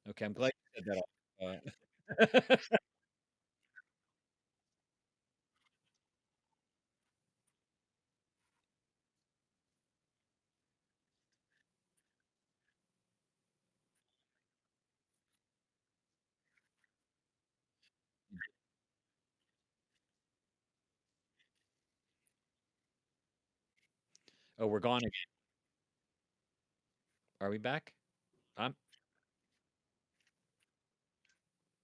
Okay, I'm glad you said that. Oh, we're gone again. Are we back? I'm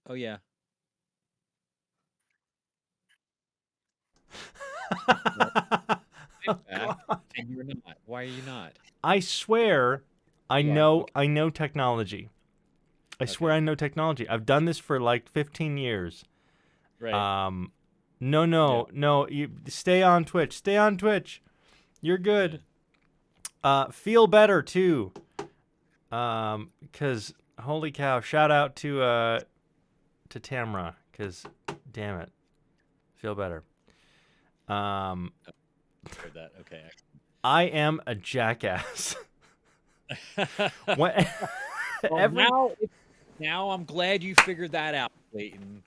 Oh, yeah. Well, I'm Oh back, God. and you're not. Why are you not? I swear I You are? know Okay. I know technology. I swear Okay. I know technology. I've done this for like 15 years. Right. Um no, Yeah. no, no, you stay on Twitch. Stay on Twitch. You're Yeah. good. Feel better too. Cuz holy cow, shout out to Tamra cuz damn it. Feel better. Um Heard that. Okay. I am a jackass. when Well, every now I'm glad you figured that out, Clayton.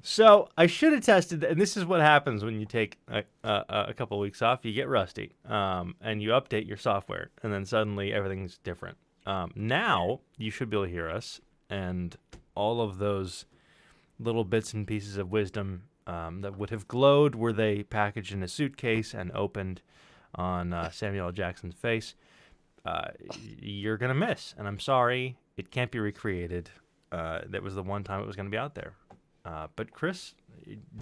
So I should have tested, and this is what happens when you take a couple of weeks off. You get rusty, and you update your software, and then suddenly everything's different. Right. Now you should be able to hear us, and all of those little bits and pieces of wisdom that would have glowed were they packaged in a suitcase and opened on Samuel L. Jackson's face. You're gonna miss, and I'm sorry, it can't be recreated. That was the one time it was gonna be out there. But Chris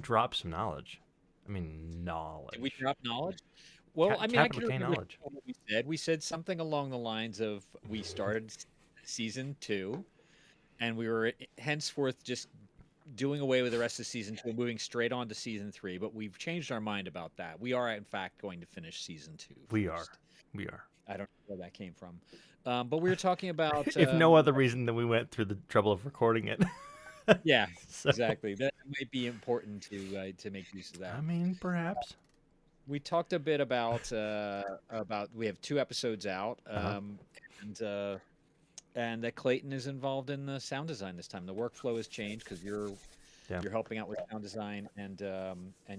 dropped some knowledge. I mean, Did we knowledge. drop knowledge? Well, I mean, I Capital can K remember knowledge. what we said. We said something along the lines of we started season 2, and we were henceforth just doing away with the rest of season 2 and moving straight on to season 3, but we've changed our mind about that. We are, in fact, going to finish season 2 We are. first. We are. I don't know where that came from. But we were talking about, If no other reason than we went through the trouble of recording it. yeah, So, exactly. That might be important to make use of I that. mean, perhaps. We talked a bit about we have 2 episodes out, Uh huh. and uh, and that Clayton is involved in the sound design this time. The workflow has changed because Yeah. you're helping out with sound design, and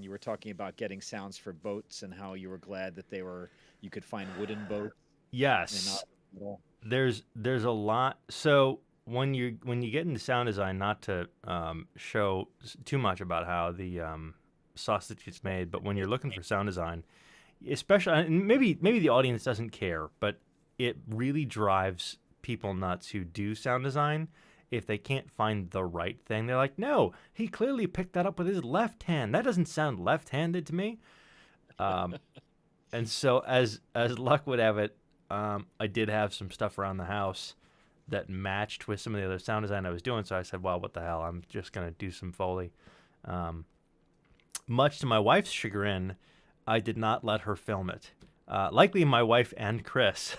you were talking about getting sounds for boats and how you were glad that you could find wooden boats and not Yes. metal. There's a lot. So when you get into sound design, not to show too much about how the sausage gets made, but when you're looking for sound design, especially and maybe the audience doesn't care, but it really drives people nuts who do sound design if they can't find the right thing. They're like, no, he clearly picked that up with his left hand. That doesn't sound left-handed to me. Um, and so as luck would have it, I did have some stuff around the house that matched with some of the other sound design I was doing. So I said, well, what the hell? I'm just gonna do some foley. Um, Much to my wife's chagrin, I did not let her film it. Likely my wife and Chris,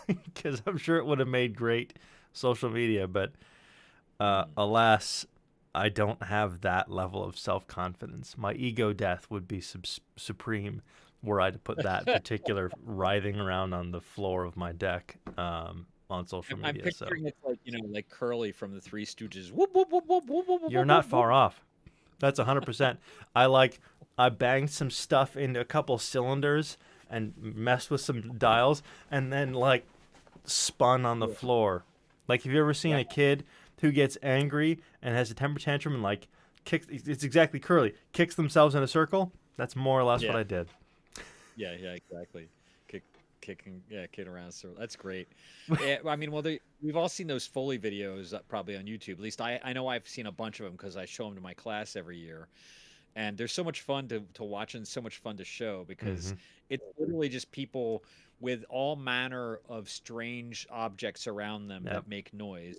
because I'm sure it would have made great social media. But Mm. alas, I don't have that level of self confidence. My ego death would be supreme were I to put that particular writhing around on the floor of my deck on social I'm media. So picturing it like like Curly from the Three Stooges. Whoop whoop whoop whoop whoop whoop you're whoop not whoop whoop. far off. That's 100%. I banged some stuff into a couple cylinders and messed with some dials and then like spun on the Yeah. floor. Like have you ever seen Yeah. a kid who gets angry and has a temper tantrum and like kicks it's exactly Curly, kicks themselves in a circle? That's more or less what Yeah. I did. Yeah, exactly. Kick, kicking around. So that's great. Yeah, I mean, well, we've all seen those Foley videos probably on YouTube. At least I know I've seen a bunch of them because I show them to my class every year, and they're so much fun to watch and so much fun to show because Mhm. it's literally just people with all manner of strange objects around them Yep. that make noise.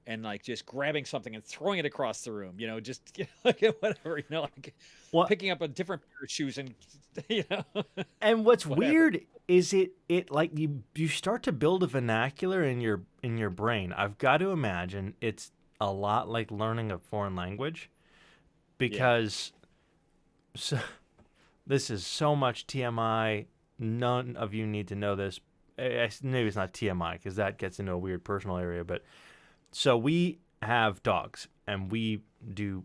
And like just grabbing something and throwing it across the room, just like whatever, like What picking up a different pair of shoes and you know and what's whatever. weird is it like you start to build a vernacular in your brain. I've got to imagine it's a lot like learning a foreign language Yeah. because so, this is so much TMI. None of you need to know this. maybe it's not TMI because that gets into a weird personal area, but so we have dogs and we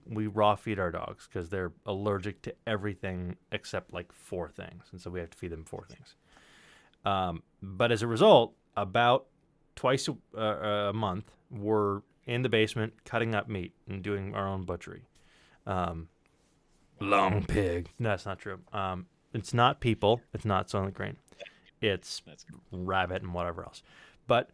raw feed our dogs because they're allergic to everything except like 4 things, and so we have to feed them 4 things. But as a result, about twice a month, we're in the basement cutting up meat and doing our own butchery. Um, Long pig. No, that's not true. It's not people. It's not Soylent Green. It's That's rabbit and whatever else. But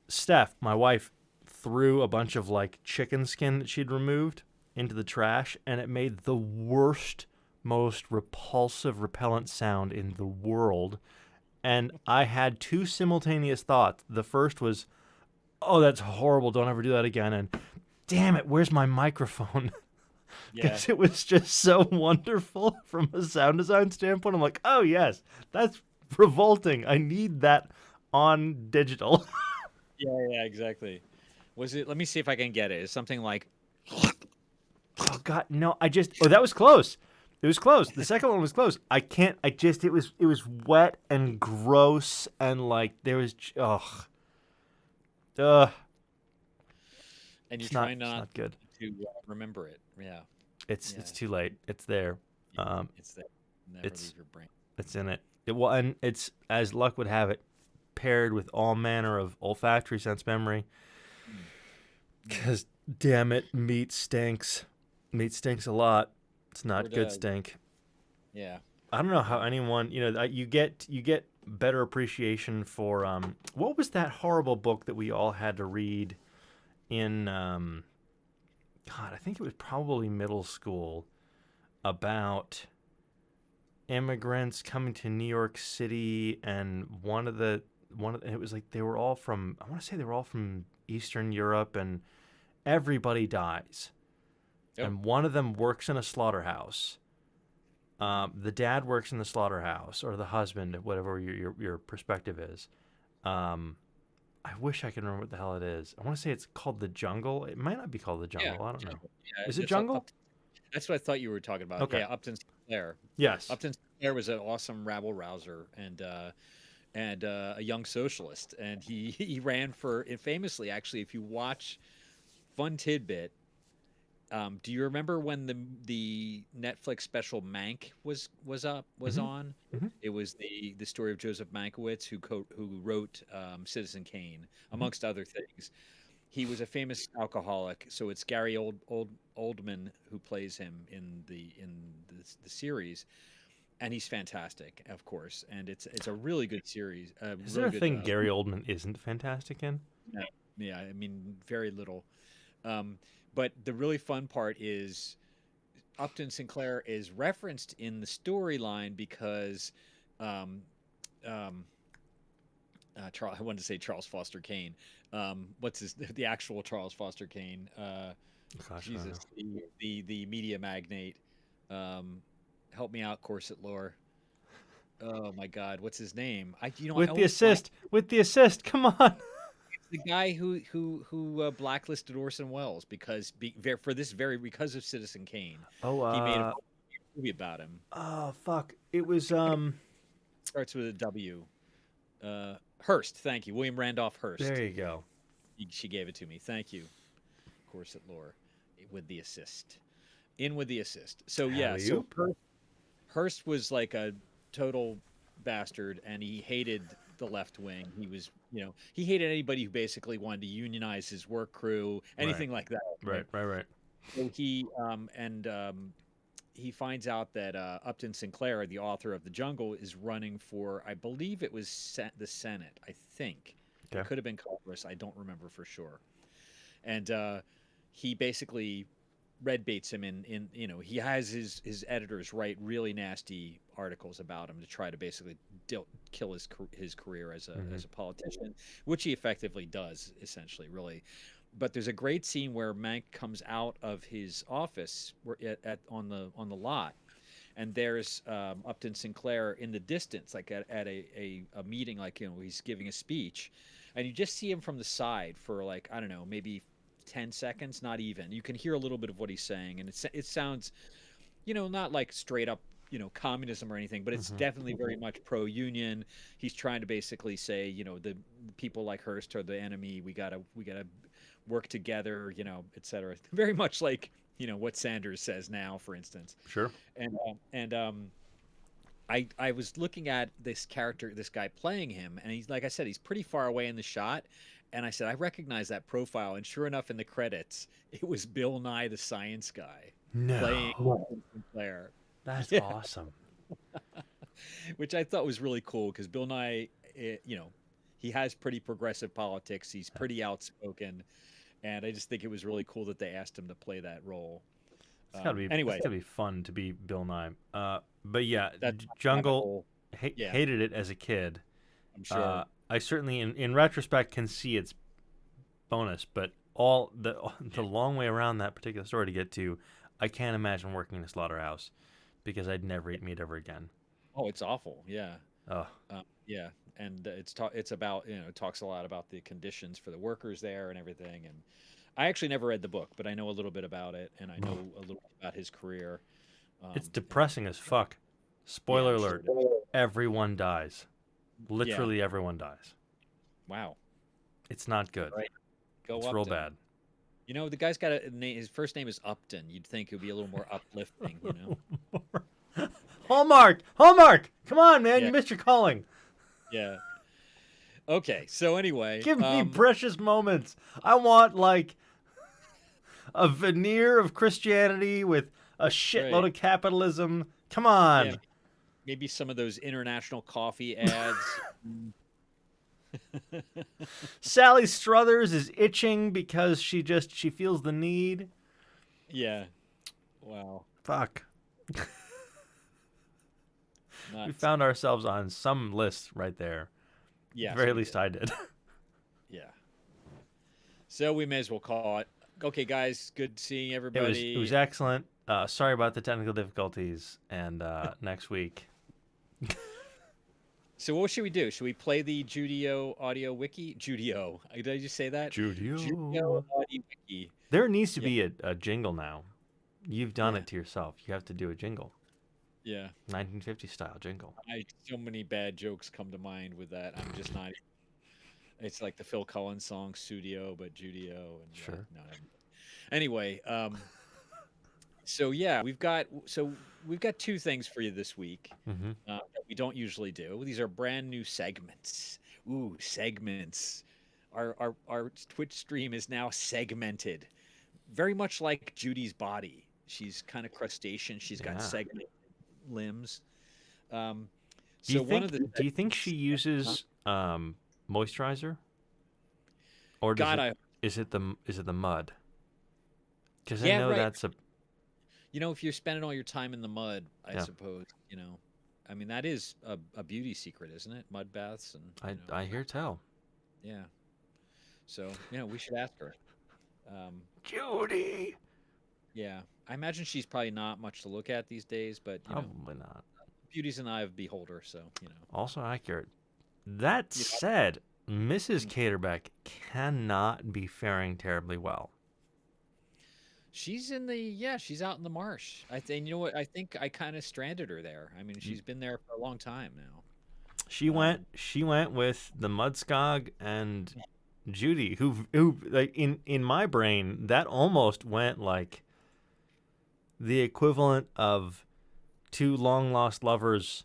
Steph, my wife, threw a bunch of like chicken skin that she'd removed into the trash, and it made the worst, most repulsive, repellent sound in the world. And I had 2 simultaneous thoughts. The first was, "Oh, that's horrible. Don't ever do that again." And damn it, where's my microphone? yeah. Because it was just so wonderful from a sound design standpoint. I'm like, oh yes, that's revolting. I need that on digital. Yeah, exactly. Was it? Let me see if I can get it. It's something like, Oh God, no! Oh, that was close. It was close. The second one was close. I can't. It was wet and gross and like there was. Ugh. Ugh. and you're It's not. trying It's not not good. to remember it. Yeah, yeah. It's too late. It's there. Um, It's there. Never it's leave your brain. it's in it. Well, and it's as luck would have it, paired with all manner of olfactory sense memory. Mm. Because damn it, meat stinks. Meat stinks a lot. It's Sure not good does. stink. Yeah. I don't know how anyone, you get better appreciation for what was that horrible book that we all had to read in God, I think it was probably middle school about immigrants coming to New York City, and it was like they were all from, I want to say they were all from Eastern Europe, and everybody dies. Oh. And one of them works in a slaughterhouse. The dad works in the slaughterhouse, or the husband, whatever your perspective is. I wish I could remember what the hell it is. I want to say it's called The Jungle. It might not be called The Yeah. Jungle. I don't know. Jungle. Yeah. Is it It's Jungle? that's what I thought you were talking about. Okay. Yeah. Upton Sinclair. Yes. Upton Sinclair was an awesome rabble rouser and a young socialist, and he ran for and famously actually. If you watch Fun Tidbit. Do you remember when the Netflix special Mank was Mhm. on? Mhm. It was the story of Joseph Mankiewicz who wrote Citizen Kane Mhm. amongst other things. He was a famous alcoholic, so it's Gary Oldman who plays him in the series, and he's fantastic, of course, and it's a really good series, Is there really a good. thing Gary Oldman isn't fantastic in? Yeah, yeah, I mean very little. Um, but the really fun part is Upton Sinclair is referenced in the storyline because um, um, Charles. I wanted to say Charles Foster Kane. What's his the actual Charles Foster Kane? Gosh, I don't know. Jesus, the media magnate. Um, Help me out, Corset Lore. Oh my God, what's his name? I With the always blank. assist, come on. The guy who blacklisted Orson Welles for this very because of Citizen Kane. Oh, He made a movie about him. oh fuck! It was Starts with a W. Hearst. Thank you, William Randolph Hearst. There you go. She gave it to me. Thank you, Corset Lore, with the assist. In with the assist. So yeah, so Alley-oop. Hearst was like a total bastard, and he hated the left wing. He hated anybody who basically wanted to unionize his work crew, Right. anything like that. Right. So he finds out that Upton Sinclair, the author of The Jungle, is running for, I believe it was the Senate. I think it Okay. could have been Congress. I don't remember for sure. And he basically red baits him he has his editors write really nasty articles about him to try to basically kill his career as a politician, which he effectively does essentially, really. But there's a great scene where Mank comes out of his office on the lot, and there's Upton Sinclair in the distance, like at a meeting, like he's giving a speech, and you just see him from the side for like, I don't know, maybe 10 seconds, not even. You can hear a little bit of what he's saying, and it sounds, not like straight up communism or anything, but it's Hmm. definitely very much pro-union. He's trying to basically say, the people like Hearst are the enemy. We gotta work together, et cetera. Very much like what Sanders says now, for instance. Sure. And I was looking at this character, this guy playing him, and he's like I said, he's pretty far away in the shot. And I said, I recognize that profile. And sure enough, in the credits, it was Bill Nye the Science Guy playing No, Sinclair. that's Yeah, awesome. which I thought was really cool because Bill Nye, he has pretty progressive politics. He's pretty outspoken, and I just think it was really cool that they asked him to play that role. That's Anyway, gotta be fun to be Bill Nye. But yeah, that's rabbit Jungle hole. Yeah, hated it as a kid. I'm sure. I certainly, in retrospect, can see its bonus, but all the long way around that particular story to get to, I can't imagine working in a slaughterhouse because I'd never eat meat ever again. Oh, it's awful. Yeah. Oh, Yeah, and it's about it talks a lot about the conditions for the workers there and everything. And I actually never read the book, but I know a little bit about it, and I know a little bit about his career. it's And depressing as fuck. yeah, Spoiler I'm sure alert: it is. everyone dies. Yeah, Literally everyone dies. wow. It's not good. Right. Go It's real Upton. bad. The guy's got a name. His first name is Upton. You'd think it would be a little more uplifting. Hallmark, Hallmark, come on, man, Yeah, you missed your calling. yeah. Okay, so anyway, Give me precious moments. I want like a veneer of Christianity with a shitload right. of capitalism. Come Yeah, on. maybe some of those international coffee ads. Sally Struthers is itching because she feels the need. Yeah. Wow. Fuck. We Nuts. found ourselves on some list right there. At the Yes, very we least did. I did. Yeah. So we may as well call it. Okay, guys. Good seeing It was everybody. excellent. Sorry about the technical difficulties and next week. So what should we do? Should we play the Judio audio wiki? Judio. Did I just say that? Judio Judio. audio wiki. There needs to Yeah. be a jingle now. You've done Yeah. it to yourself. You have to do a jingle. Yeah. 1950 style jingle. So many bad jokes come to mind with that. I'm just not. It's like the Phil Collins song "Studio," but Judio, and yeah, Sure. no. Anyway, so yeah, we've got two things for you this week Mm-hmm. that we don't usually do. These are brand new segments. Ooh, segments. Our Twitch stream is now segmented, very much like Judy's body. She's kind of crustacean. She's got Yeah. segmented limbs. Um, Do you so one of think the do you think she segments, huh? uses moisturizer, or God, I is it the mud? Because I yeah, know right. that's a If you're spending all your time in the mud, I yeah. suppose, I mean, that is a beauty secret, isn't it? Mud baths and, I hear tell. yeah. So, we should ask her. Um, Judy. yeah. I imagine she's probably not much to look at these days, but, Probably not. beauty's an eye of beholder. So. Also accurate. That You said, Mrs. know, Caterbeck cannot be faring terribly well. she's she's out in the marsh. I think, you know what? I think I kind of stranded her there. I mean, she's been there for a long time now. She Um, went with the Mudskog and Judy, who like in my brain that almost went like the equivalent of two long lost lovers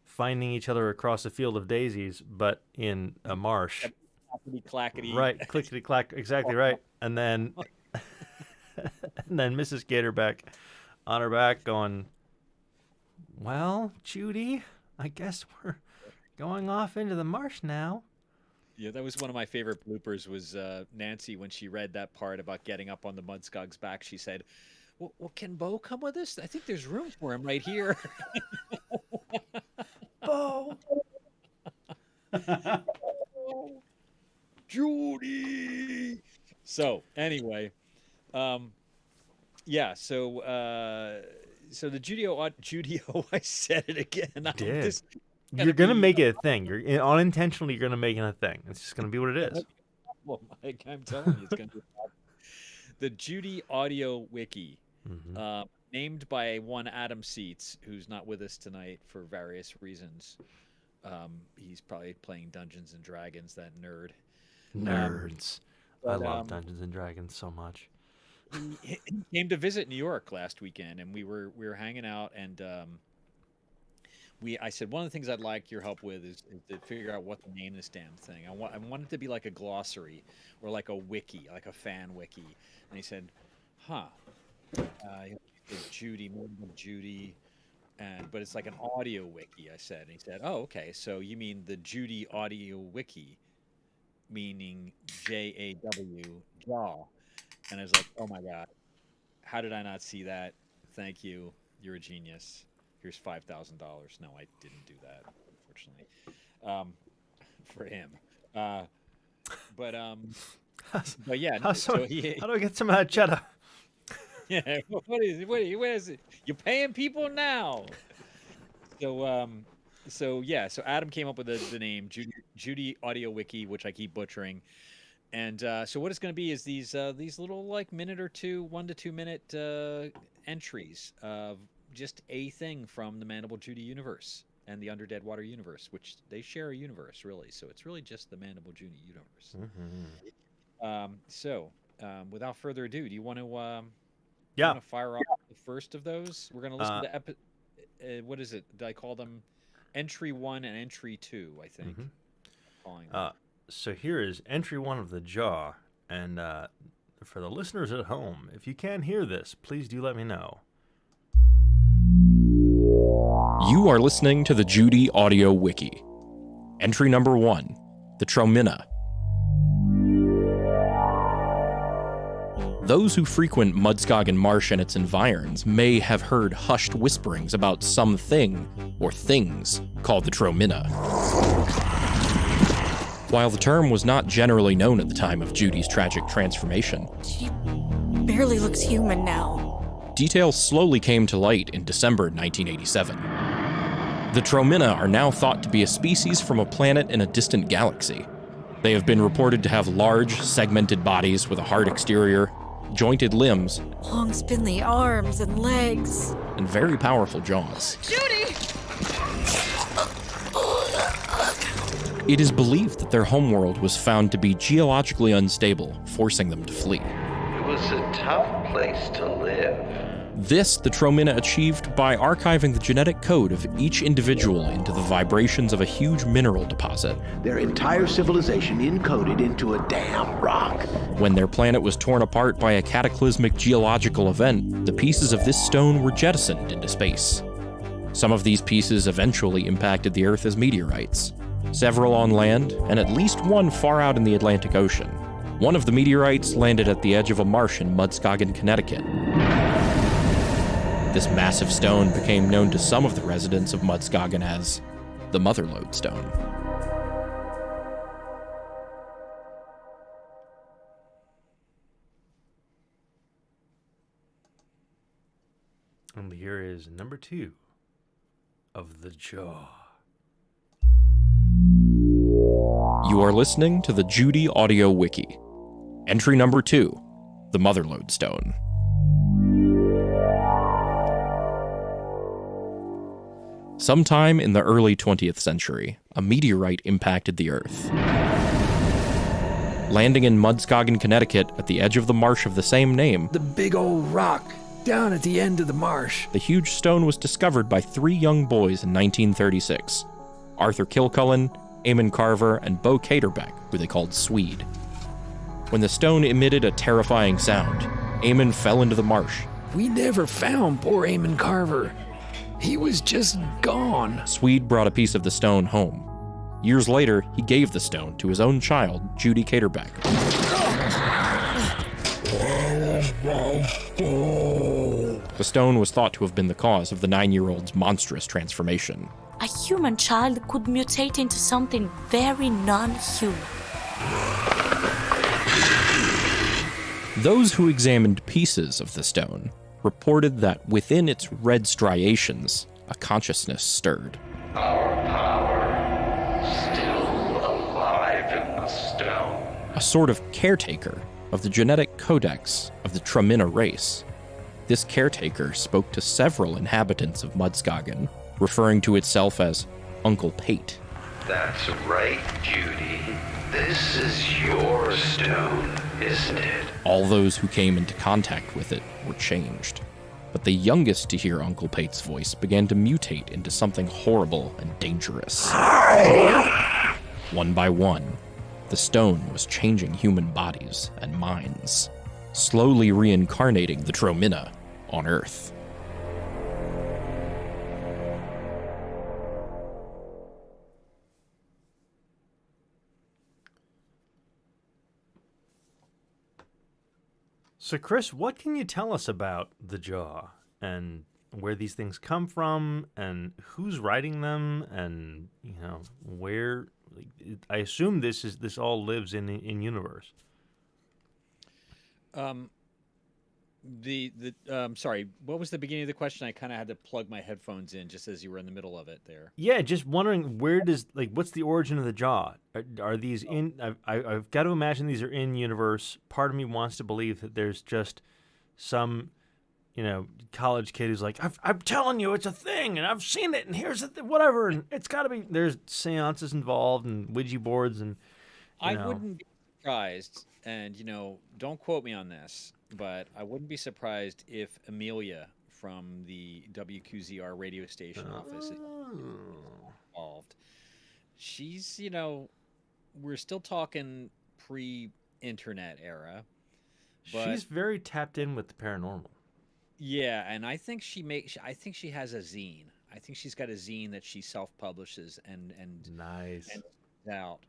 finding each other across a field of daisies, but in a marsh. clackety clackety. Right, clickety clack, exactly right. And then and then Mrs. Gatorbeck on her back going, "Well, Judy, I guess we're going off into the marsh now." Yeah, that was one of my favorite bloopers was Nancy when she read that part about getting up on the Mudskog's back. She said, well, can Bo come with us? I think there's room for him right here. Bo. Judy. So anyway, yeah. So the Judio. I said it again. Did. This is You're gonna gonna be make it a thing. You're unintentionally you're gonna make it a thing. It's just gonna be what it is. well, Mike. I'm telling you, it's gonna be a problem. The Judy Audio Wiki. Mm-hmm. named by one Adam Seats, who's not with us tonight for various reasons. He's probably playing Dungeons and Dragons, that nerd. Nerds. I But love Dungeons and Dragons so much. he came to visit New York last weekend, and we were hanging out, and I said one of the things I'd like your help with is to figure out what to name this damn thing. I want it to be like a glossary or like a wiki, like a fan wiki. And he said, "Huh." Judy, Mandible Judy, but it's like an audio wiki. I said, and he said, "Oh, okay. So you mean the Judy Audio Wiki, meaning JAW, jaw?" And I was like, "Oh my god, how did I not see that? Thank you. You're a genius. Here's $5,000." No, I didn't do that, unfortunately, for him. Uh, but but yeah, no, so he how do I get some of that cheddar? yeah. What is it? You're paying people now. So yeah, so Adam came up with the name Judy Audio Wiki, which I keep butchering. And so what it's going to be is these little like minute or two, 1 to 2 minute entries of just a thing from the Mandible Judy universe and the Under Dead Water universe, which they share a universe really. So it's really just the Mandible Judy universe. Without further ado, do you want to fire off the first of those? We're going to listen to what is it? Did I call them entry 1 and entry 2? I think. Calling them. So here is entry 1 of the jaw, and for the listeners at home, if you can hear this, please do let me know. You are listening to the Judy Audio Wiki. Entry number 1, the Tromina. Those who frequent Mudskoggin Marsh and its environs may have heard hushed whisperings about some thing or things called the Tromina. While the term was not generally known at the time of Judy's tragic transformation, she barely looks human now. Details slowly came to light in December 1987. The Tromina are now thought to be a species from a planet in a distant galaxy. They have been reported to have large, segmented bodies with a hard exterior, jointed limbs, long spindly arms and legs, and very powerful jaws. Judy! It is believed that their homeworld was found to be geologically unstable, forcing them to flee. It was a tough place to live. This, the Tromina achieved by archiving the genetic code of each individual into the vibrations of a huge mineral deposit. Their entire civilization encoded into a damn rock. When their planet was torn apart by a cataclysmic geological event, the pieces of this stone were jettisoned into space. Some of these pieces eventually impacted the Earth as meteorites, several on land, and at least one far out in the Atlantic Ocean. One of the meteorites landed at the edge of a marsh in Mudskoggin, Connecticut. This massive stone became known to some of the residents of Mudskoggin as the Mother Lodestone. And here is number 2 of the jaw. You are listening to the Judy Audio Wiki. Entry number 2, the Mother Lodestone. Sometime in the early 20th century, a meteorite impacted the Earth. Landing in Mudskoggin, Connecticut, at the edge of the marsh of the same name, the big old rock down at the end of the marsh, the huge stone was discovered by 3 young boys in 1936, Arthur Kilcullen, Eamon Carver, and Bo Caterbeck, who they called Swede. When the stone emitted a terrifying sound, Eamon fell into the marsh. We never found poor Eamon Carver. He was just gone. Swede brought a piece of the stone home. Years later, he gave the stone to his own child, Judy Caterbeck. The stone was thought to have been the cause of the 9-year-old's monstrous transformation. A human child could mutate into something very non-human. Those who examined pieces of the stone reported that within its red striations, a consciousness stirred. Our power, still alive in the stone. A sort of caretaker of the genetic codex of the Tromina race. This caretaker spoke to several inhabitants of Mudskagen, referring to itself as Uncle Pate. That's right, Judy. This is your stone, isn't it? All those who came into contact with it were changed. But the youngest to hear Uncle Pate's voice began to mutate into something horrible and dangerous. One by one, the stone was changing human bodies and minds, slowly reincarnating the Tromina on Earth. So, Chris, what can you tell us about the Jaw and where these things come from and who's writing them and, where? I assume this all lives in universe. Sorry, what was the beginning of the question? I kind of had to plug my headphones in just as you were in the middle of it there. Yeah, just wondering what's the origin of the Jaw? Are these in? I've got to imagine these are in universe. Part of me wants to believe that there's just some, college kid who's like, I'm telling you, it's a thing, and I've seen it, and here's whatever, and it's got to be. There's seances involved and Ouija boards, and I wouldn't be surprised, and don't quote me on this, but I wouldn't be surprised if Amelia from the WQZR radio station office is involved. She's, we're still talking pre-internet era. But she's very tapped in with the paranormal. Yeah, and I think she has a zine. I think she's got a zine that she self-publishes and nice and out.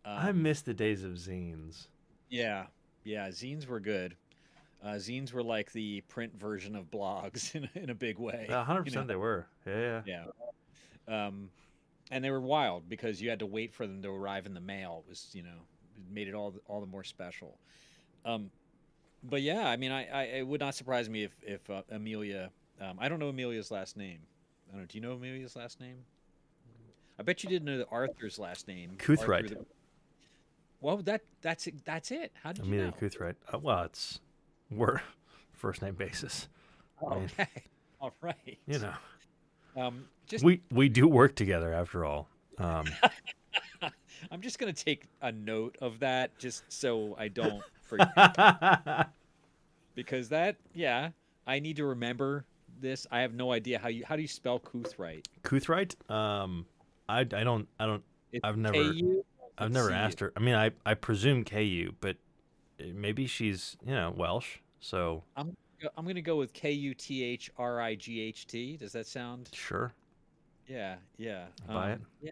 I miss the days of zines. Yeah, zines were good. Zines were like the print version of blogs in a big way. 100% they were. Yeah. And they were wild because you had to wait for them to arrive in the mail. It was, it made it all the more special. But yeah, I mean, it would not surprise me if Amelia. I don't know Amelia's last name. I don't know. Do you know Amelia's last name? I bet you didn't know that Arthur's last name. Cuthright. Well, that's it. How did Amelia you know? Cuthright. Well, we're first name basis. Okay. All right. We do work together after all. I'm just gonna take a note of that just so I don't forget. Because I need to remember this. I have no idea how do you spell Cuthright? Cuthright? I don't. I've never. K-U? I've never asked her. I mean, I presume KU, but maybe she's Welsh. So I'm gonna go with Kuthright. Does that sound? Sure. Yeah. Buy it. Yeah,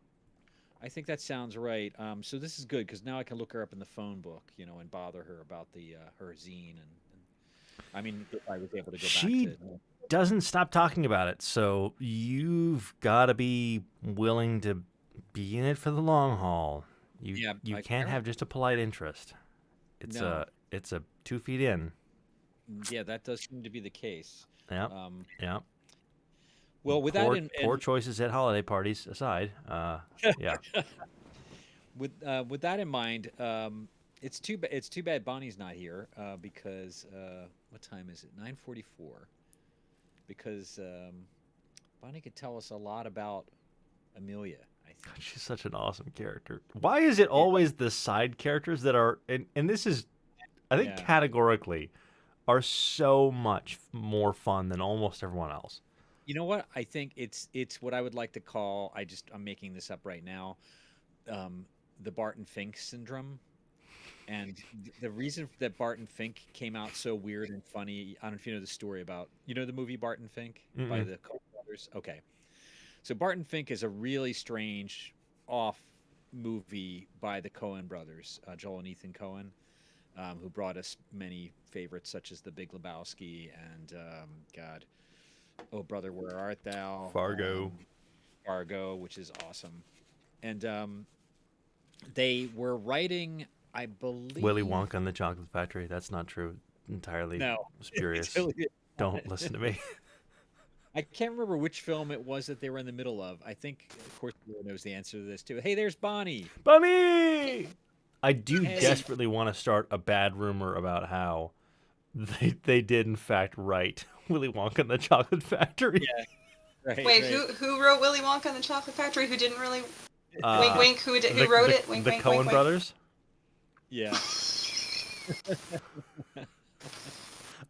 I think that sounds right. So this is good because now I can look her up in the phone book, and bother her about the her zine and I mean, if I was able to go she back to. Doesn't stop talking about it, so you've got to be willing to be in it for the long haul. You can't have just a polite interest. It's a 2 feet in. Yeah, that does seem to be the case. Yeah. Well, with poor, that, poor choices at holiday parties aside, yeah. With that in mind, it's too bad Bonnie's not here because what time is it? 9:44. Because Bonnie could tell us a lot about Amelia. I think. God, she's such an awesome character. Why is it always the side characters that are and this is, I think categorically, are so much more fun than almost everyone else. You know what? I think it's what I would like to call. I'm making this up right now. The Barton Fink syndrome. And the reason that Barton Fink came out so weird and funny, I don't know if you know the story about, the movie Barton Fink by the Coen brothers? Okay. So Barton Fink is a really strange, off movie by the Coen brothers, Joel and Ethan Coen, who brought us many favorites such as The Big Lebowski and, Oh Brother, Where Art Thou? Fargo, which is awesome. And they were writing... I believe Willy Wonka and the Chocolate Factory. That's not true. Entirely spurious. Don't listen to me. I can't remember which film it was that they were in the middle of. I think, of course, everyone knows the answer to this too. Hey, there's Bonnie. Bonnie! I do desperately want to start a bad rumor about how They did in fact write Willy Wonka and the Chocolate Factory. Yeah. Right. Wait, right. who wrote Willy Wonka and the Chocolate Factory? Who didn't really? Wink, Uh, wink. Who wrote it? Wink, the wink, Coen wink, wink. brothers. Yeah.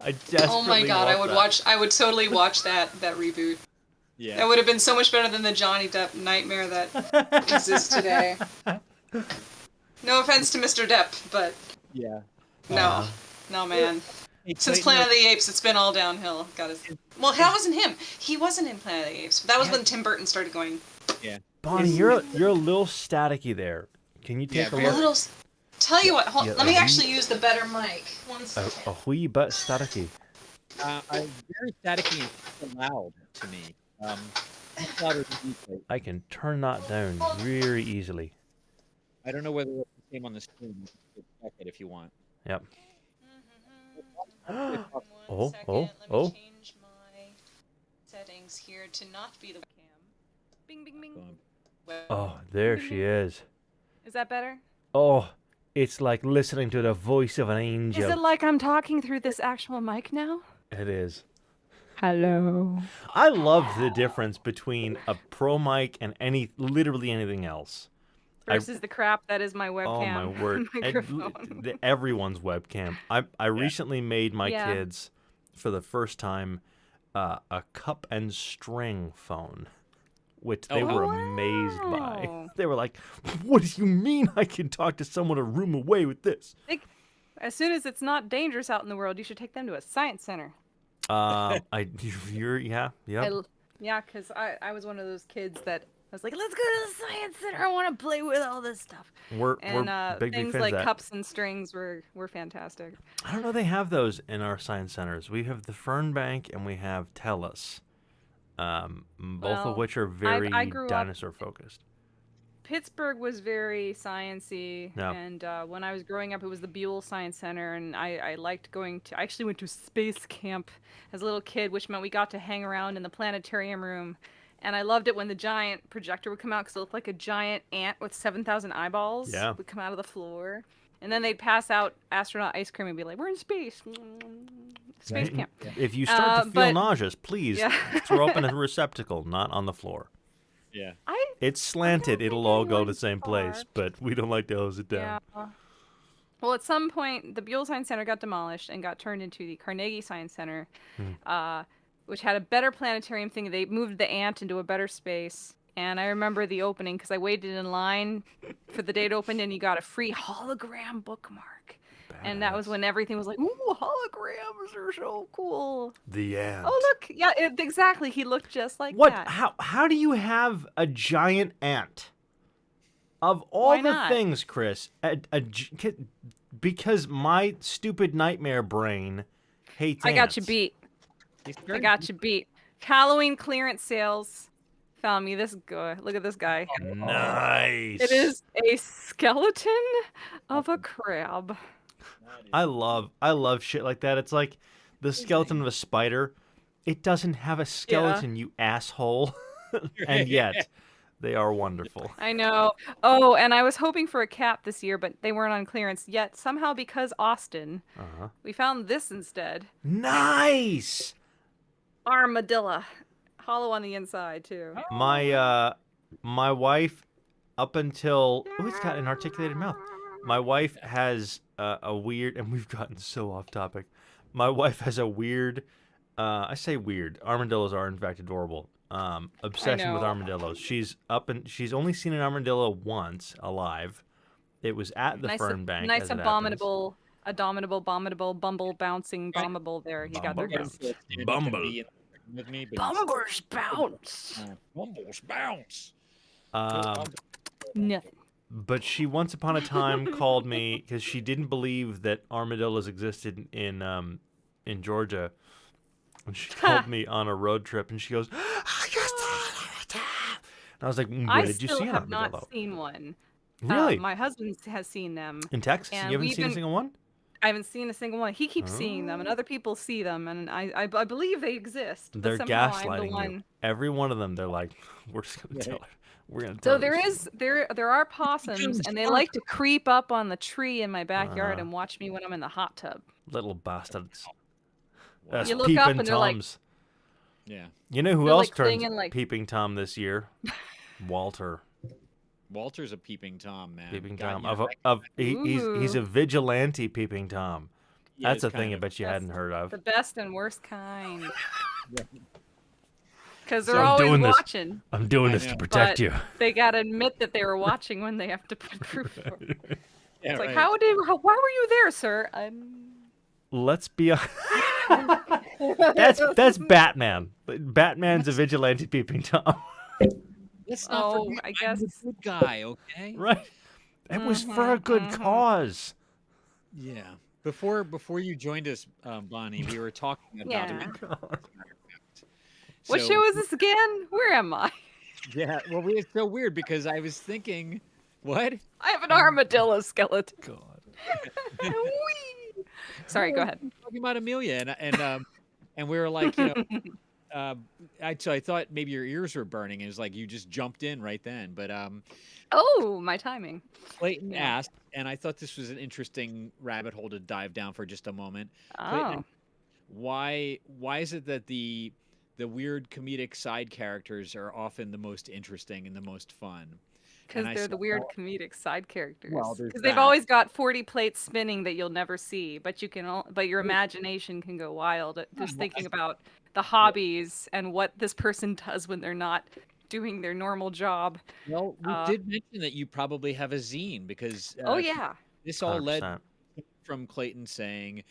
I desperately Oh my god, I want would that. watch. I would totally watch that reboot. Yeah. That would have been so much better than the Johnny Depp nightmare that exists today. No offense to Mr. Depp, but Yeah. no, no man. Hey, Since Clayton, Planet of the Apes, it's been all downhill. Well, that wasn't him. He wasn't in Planet of the Apes. That was when Tim Burton started going. Yeah. Bonnie, you're a little staticky there. Can you take Yeah, a A look? little. Tell you what. Hold, Yeah, let me a actually use the better mic. One A second. wee but staticky. I'm very staticky and loud to me. Much louder than you, Clayton. I can turn that down very easily. I don't know whether it's the same on the screen. You can check it if you want. Yep. One Oh, second. oh, Let oh. me change my settings here to not be the webcam. Bing, bing, bing. Oh, there she is. Is that better? Oh, it's like listening to the voice of an angel. Is it like I'm talking through this actual mic now? It is. Hello. I love the difference between a pro mic and literally anything else. Versus the crap that is my webcam. Oh my word! Microphone. Everyone's webcam. I recently made my Yeah. kids, for the first time, a cup and string phone, which they were amazed by. wow. They were like, "What do you mean I can talk to someone a room away with this?" As soon as it's not dangerous out in the world, you should take them to a science center. Yeah. Yeah, because I was one of those kids that I was like, let's go to the science center. I want to play with all this stuff. We're big things fans like of that. cups and strings were fantastic. I don't know they have those in our science centers. We have the Fern Bank and we have Tellus, both Well, of which are very I grew up- dinosaur focused. Pittsburgh was very sciencey, Yeah. and when I was growing up, it was the Buell Science Center, and I liked going to. I actually went to space camp as a little kid, which meant we got to hang around in the planetarium room, and I loved it when the giant projector would come out because it looked like a giant ant with 7,000 eyeballs. Yeah. Would come out of the floor, and then they'd pass out astronaut ice cream and be like, "We're in space." Space camp. If you start to feel but- nauseous, please Yeah. throw up in a receptacle, not on the floor. Yeah. It's slanted. It'll all go to the anyone's same place, part. but we don't like to hose it down. Yeah. Well, at some point, the Buell Science Center got demolished and got turned into the Carnegie Science Center, which had a better planetarium thing. They moved the ant into a better space. And I remember the opening because I waited in line for the day it opened, and you got a free hologram bookmark. And that was when everything was like, ooh, holograms are so cool. The ant. Oh, look. Yeah, exactly. He looked just like What? that. How do you have a giant ant? Of all Why the not? things, Chris, because my stupid nightmare brain hates I got you ants. beat. I got you beat. Halloween clearance sales found me this guy. Look at this guy. Nice. It is a skeleton of a crab. I love shit like that. It's like the skeleton of a spider. It doesn't have a skeleton, you asshole. And yet, they are wonderful. I know. Oh, and I was hoping for a cat this year, but they weren't on clearance yet. Somehow, because Austin, we found this instead. Nice. Armadillo. Hollow on the inside, too. My wife, up until it's got an articulated mouth. My wife has a weird, and we've gotten so off topic. My wife has a weird, I say weird. Armadillos are in fact adorable. Obsession with know. armadillos. She's only seen an armadillo once alive. It was at the Fern Bank. Nice, as it happens. abominable, bumble, bouncing, bombable there. You got their Bumble. guess. Bumble. With me, but Bumbers bounce. Bumbles bounce. Nothing. But she once upon a time called me because she didn't believe that armadillos existed in Georgia. And she called me on a road trip, and she goes, "I just saw an armadillo." And I was like, "Where did you see an have armadillo?" not seen one. Really? My husband has seen them. In Texas? and You haven't we've seen a been- single one? I haven't seen a single one. He keeps seeing them, and other people see them, and I believe they exist. but They're somehow I'm the gaslighting you. one. Every one of them, they're like, "We're just gonna tell her. We're gonna So tell this. there are possums, and they like to creep up on the tree in my backyard Uh-huh. and watch me when I'm in the hot tub. Little bastards. Wow. That's You look up peeping and they're like, toms. Yeah. You know who they're else like turns clinging like. peeping tom this year? Walter. Walter's a peeping tom, man. Peeping God, tom. yeah, He's Ooh. a vigilante peeping tom. he That's is a kind thing I of. bet you That's hadn't heard of. the best and worst kind. Yeah, Because So they're I'm always doing this. watching. I'm doing I this to know. protect But you. they gotta admit that they were watching when they have to put proof for it. yeah, It's like, right. why were you there, sir? Let's be honest. That's Batman. Batman's a vigilante peeping tom. Let's not Oh, forget, I I'm guess. the good guy, okay? Right? It was for a good cause. Yeah. Before you joined us, Bonnie, we were talking about Yeah. it, as a matter of fact. What So, show is this again? Where am I? yeah, well, it's so weird because I was thinking, what? I have an armadillo skeleton. God. Whee! Sorry, go ahead. Talking about Amelia, and we were like, so I thought maybe your ears were burning, and it was like you just jumped in right then. But Oh, my timing. Clayton Yeah. asked, and I thought this was an interesting rabbit hole to dive down for just a moment. Oh. Clayton, why is it that the weird comedic side characters are often the most interesting and the most fun? Because And I they're said, the weird well, comedic side characters. well, there's Because they've that. always got 40 plates spinning that you'll never see, but but your imagination can go wild at just Well, thinking about the hobbies and what this person does when they're not doing their normal job. Well, we Uh, did mention that you probably have a zine because oh yeah. this all led 100%. from Clayton saying,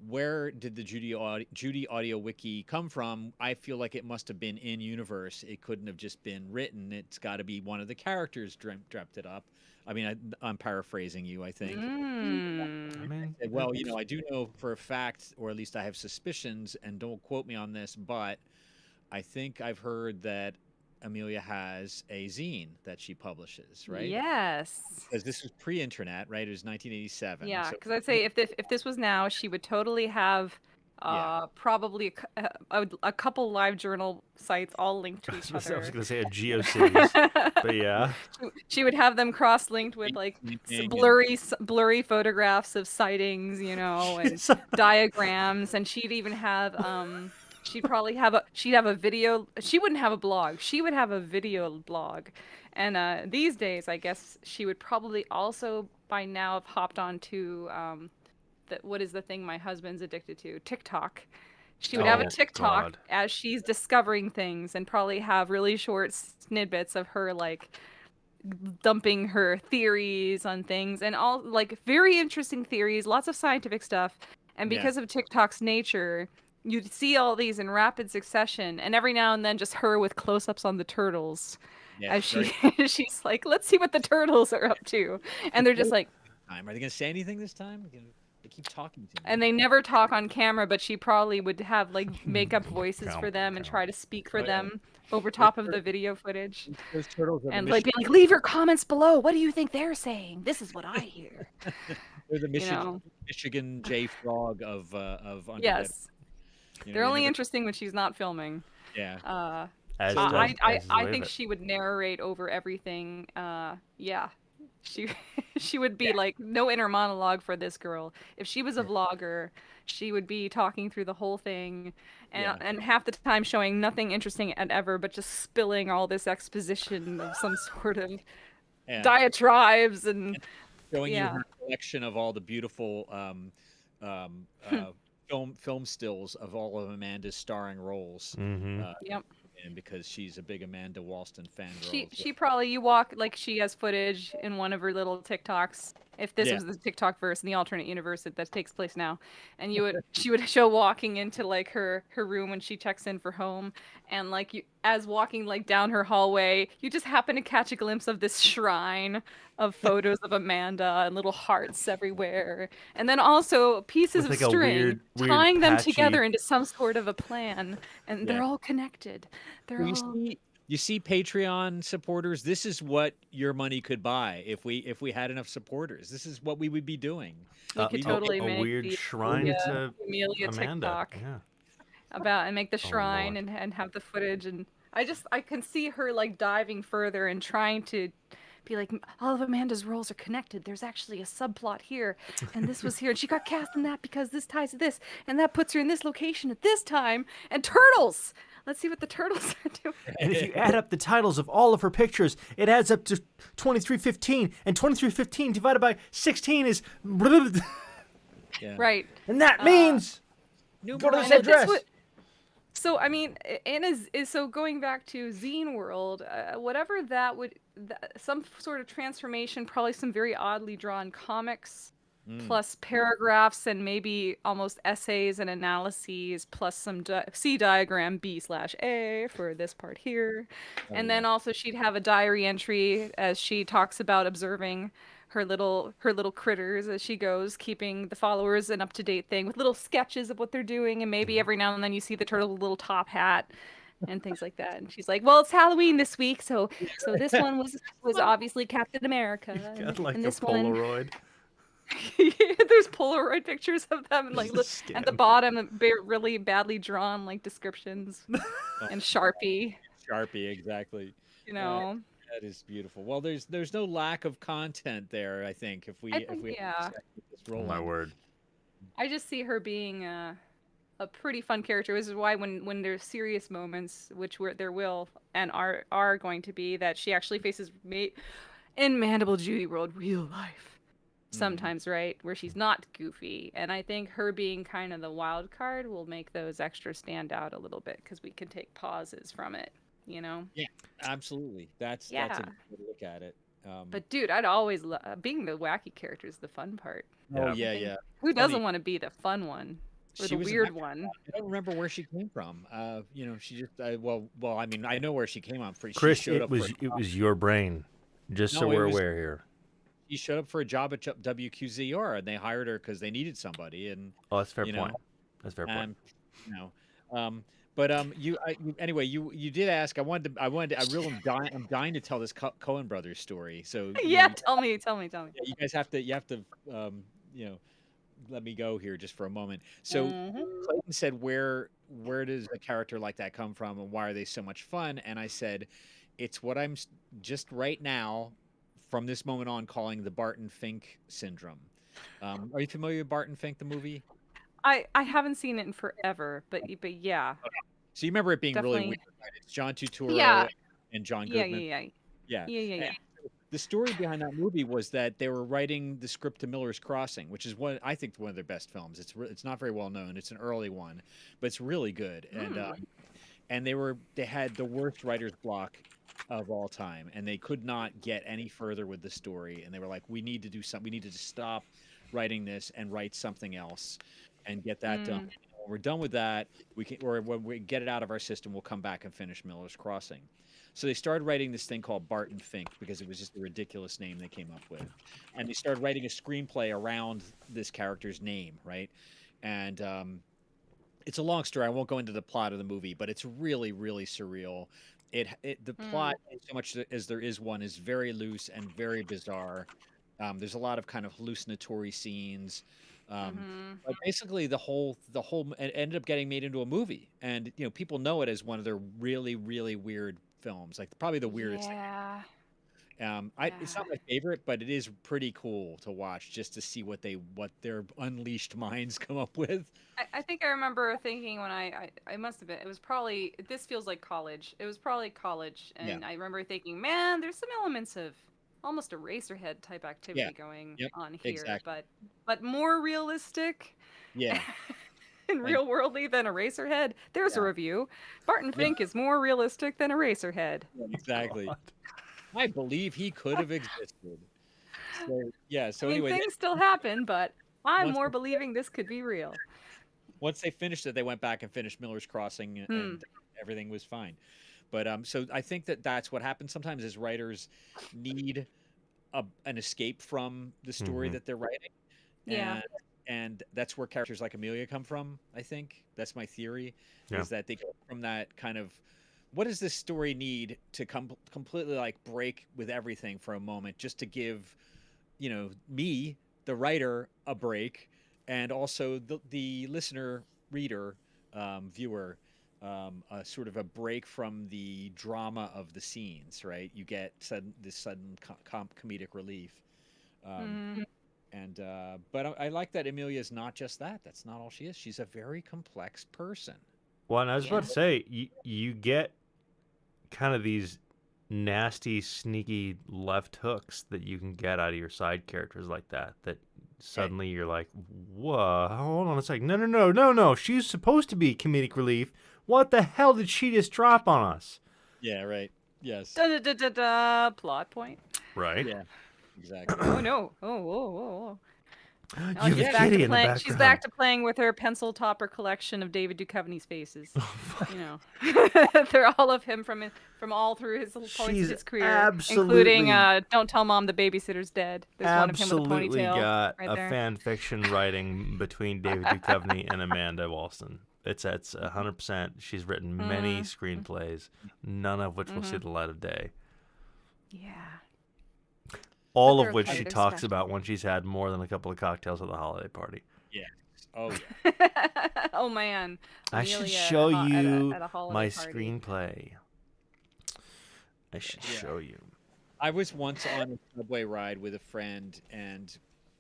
"Where did the Judy audio wiki come from? I feel like it must have been in universe. It couldn't have just been written. It's got to be one of the characters dreamt it up." I mean, I'm paraphrasing you, I think. I Mm. mean, Said, well, I do know for a fact, or at least I have suspicions, and don't quote me on this, but I think I've heard that Amelia has a zine that she publishes, right? Yes. Because this was pre-internet, right? It was 1987. Yeah, So because I'd say if this was now, she would totally have yeah, probably a couple live journal sites all linked to I each was other. gonna say a GeoCities, but yeah. She would have them cross-linked with like painting blurry photographs of sightings, and diagrams, and she'd even have she'd have a video. She wouldn't have a blog. She would have a video blog, and these days, I guess she would probably also by now have hopped onto what is the thing my husband's addicted to? TikTok. She would have a Oh, TikTok God. as she's discovering things and probably have really short snippets of her like dumping her theories on things and all like very interesting theories, lots of scientific stuff. And Yeah. because of TikTok's nature, you'd see all these in rapid succession, and every now and then just her with close-ups on the turtles Yeah, as very she's like, let's see what the turtles are up to. And they're just like, time. Are they gonna say anything this time? They keep talking to me. and they never talk on camera, but she probably would have like makeup voices for Count, them and count. try to speak for Oh, yeah. them over top of the video footage. Those turtles are And the like being like, leave your comments below. What do you think they're saying? This is what I hear. they're the know. Michigan J Frog of underdead. Yes. You know, They're they only never- interesting when she's not filming. Yeah. As So, does- I as does think Wave she would narrate over everything. Yeah. She would be like no inner monologue for this girl. If she was a vlogger, she would be talking through the whole thing and half the time showing nothing interesting at ever, but just spilling all this exposition of some sort of Yeah. diatribes and Showing yeah. you her collection of all the beautiful film stills of all of Amanda's starring roles. Mhm. Yep. And because she's a big Amanda Walston fangirl. She probably you walk like she has footage in one of her little TikToks. If this Yeah. was the TikTok verse in the alternate universe that takes place now, and she would show walking into like her room when she checks in for home, and like as walking like down her hallway, you just happen to catch a glimpse of this shrine of photos of Amanda and little hearts everywhere, and then also pieces With, of like, a string weird tying them patchy- together into some sort of a plan, and they're Yeah. all connected. They're Well, all. you see Patreon supporters, this is what your money could buy if we had enough supporters. This is what we would be doing. We could a- totally a make weird the shrine to Amelia Amanda. TikTok Yeah. about and make the Oh, shrine Lord. and have the footage and I can see her like diving further and trying to be like, all of Amanda's roles are connected. There's actually a subplot here, and this was here, and she got cast in that because this ties to this, and that puts her in this location at this time. And turtles. Let's see what the turtles are doing. And if you add up the titles of all of her pictures, it adds up to 2315, and 2315 divided by 16 is. Yeah. Right. And that means go to this And if this address. would- So I mean, and is so going back to Zine World, whatever that would, some sort of transformation, probably some very oddly drawn comics, plus paragraphs and maybe almost essays and analyses, plus some C diagram B/A for this part here, and then also she'd have a diary entry as she talks about observing her little critters as she goes, keeping the followers an up-to-date thing with little sketches of what they're doing, and maybe every now and then you see the turtle with a little top hat and things like that. And she's like, "Well, it's Halloween this week, so this one was obviously Captain America, Got like and a this one." Polaroid. There's Polaroid pictures of them, and like Scan. at the bottom, really badly drawn like descriptions and Sharpie. Sharpie, exactly. You know. That is beautiful. Well, there's no lack of content there. I think if we yeah. this rolling. My word. I just see her being a pretty fun character. This is why when there's serious moments, which there will and are going to be, that she actually faces in Mandible Judy World real life. Sometimes, right, where she's not goofy, and I think her being kind of the wild card will make those extras stand out a little bit because we can take pauses from it, you know. Yeah, absolutely. That's a good look at it. But dude, I'd always being the wacky character is the fun part. Oh yeah. Who doesn't want to be the fun one or the weird one? I don't remember where she came from. You know, she just well. I mean, I know where she came from. Chris, it was your brain. Just so we're aware here. She showed up for a job at WQZR, and they hired her because they needed somebody. And that's a fair point. That's a fair point. You know, but anyway, you did ask. I'm dying to tell this Coen Brothers story. So yeah, tell me. Yeah, you guys have to you know, let me go here just for a moment. So Clayton said, where does a character like that come from, and why are they so much fun? And I said, it's what I'm just right now, from this moment on, calling the Barton Fink syndrome. Are you familiar with Barton Fink, the movie? I haven't seen it in forever, but yeah. So you remember it being Definitely. really weird, right? It's John Turturro and John Goodman. Yeah. The story behind that movie was that they were writing the script to Miller's Crossing, which is I think one of their best films. It's not very well known. It's an early one, but it's really good. And they had the worst writer's block of all time, and they could not get any further with the story. And they were like, we need to do something. We need to just stop writing this and write something else and get that done. When we're done with that, when we get it out of our system, we'll come back and finish Miller's Crossing. So they started writing this thing called Barton Fink because it was just a ridiculous name they came up with. And they started writing a screenplay around this character's name, right? And it's a long story. I won't go into the plot of the movie, but it's really, really surreal. The plot, so much as there is one, is very loose and very bizarre. There's a lot of kind of hallucinatory scenes. But basically the whole it ended up getting made into a movie, and you know, people know it as one of their really, really weird films, like probably the weirdest thing. It's not my favorite, but it is pretty cool to watch just to see what their unleashed minds come up with. I think I remember thinking when I must have been, it was probably, this feels like college. It was probably college, and I remember thinking, man, there's some elements of almost a Eraserhead type activity going on here, but more realistic. Yeah. And real worldly than Eraserhead. There's a review. Barton Fink is more realistic than Eraserhead. Yeah, exactly. I believe he could have existed. So anyway, things still happen, but I'm more believing this could be real. Once they finished it, they went back and finished Miller's Crossing, and everything was fine. But so I think that's what happens sometimes is writers need an escape from the story that they're writing. Yeah. And that's where characters like Amelia come from, I think. That's my theory, is that they go from that kind of, what does this story need to completely like break with everything for a moment, just to give, you know, me, the writer, a break, and also the listener, reader, viewer, a sort of a break from the drama of the scenes, right? You get this sudden comedic relief. And but I like that Amelia is not just that. That's not all she is. She's a very complex person. Well, and I was about to say, you get kind of these nasty, sneaky left hooks that you can get out of your side characters like that. That suddenly you're like, whoa, hold on a second. No. She's supposed to be comedic relief. What the hell did she just drop on us? Yeah, right. Yes. Plot point. Right. Yeah. Exactly. Oh no. Oh. You have a kitty in the background. She's back to playing with her pencil topper collection of David Duchovny's faces. You know, they're all of him from all through his points of his career, including "Don't Tell Mom the Babysitter's Dead." There's one of him with a ponytail. Got right a there. fan fiction writing between David Duchovny and Amanda Walston. It's 100%. She's written many screenplays, none of which will see the light of day. Yeah. All of which she talks about when she's had more than a couple of cocktails at the holiday party. Yeah. Oh yeah. Oh man. I should Amelia show you at a holiday my party. screenplay. I should show you. I was once on a subway ride with a friend, and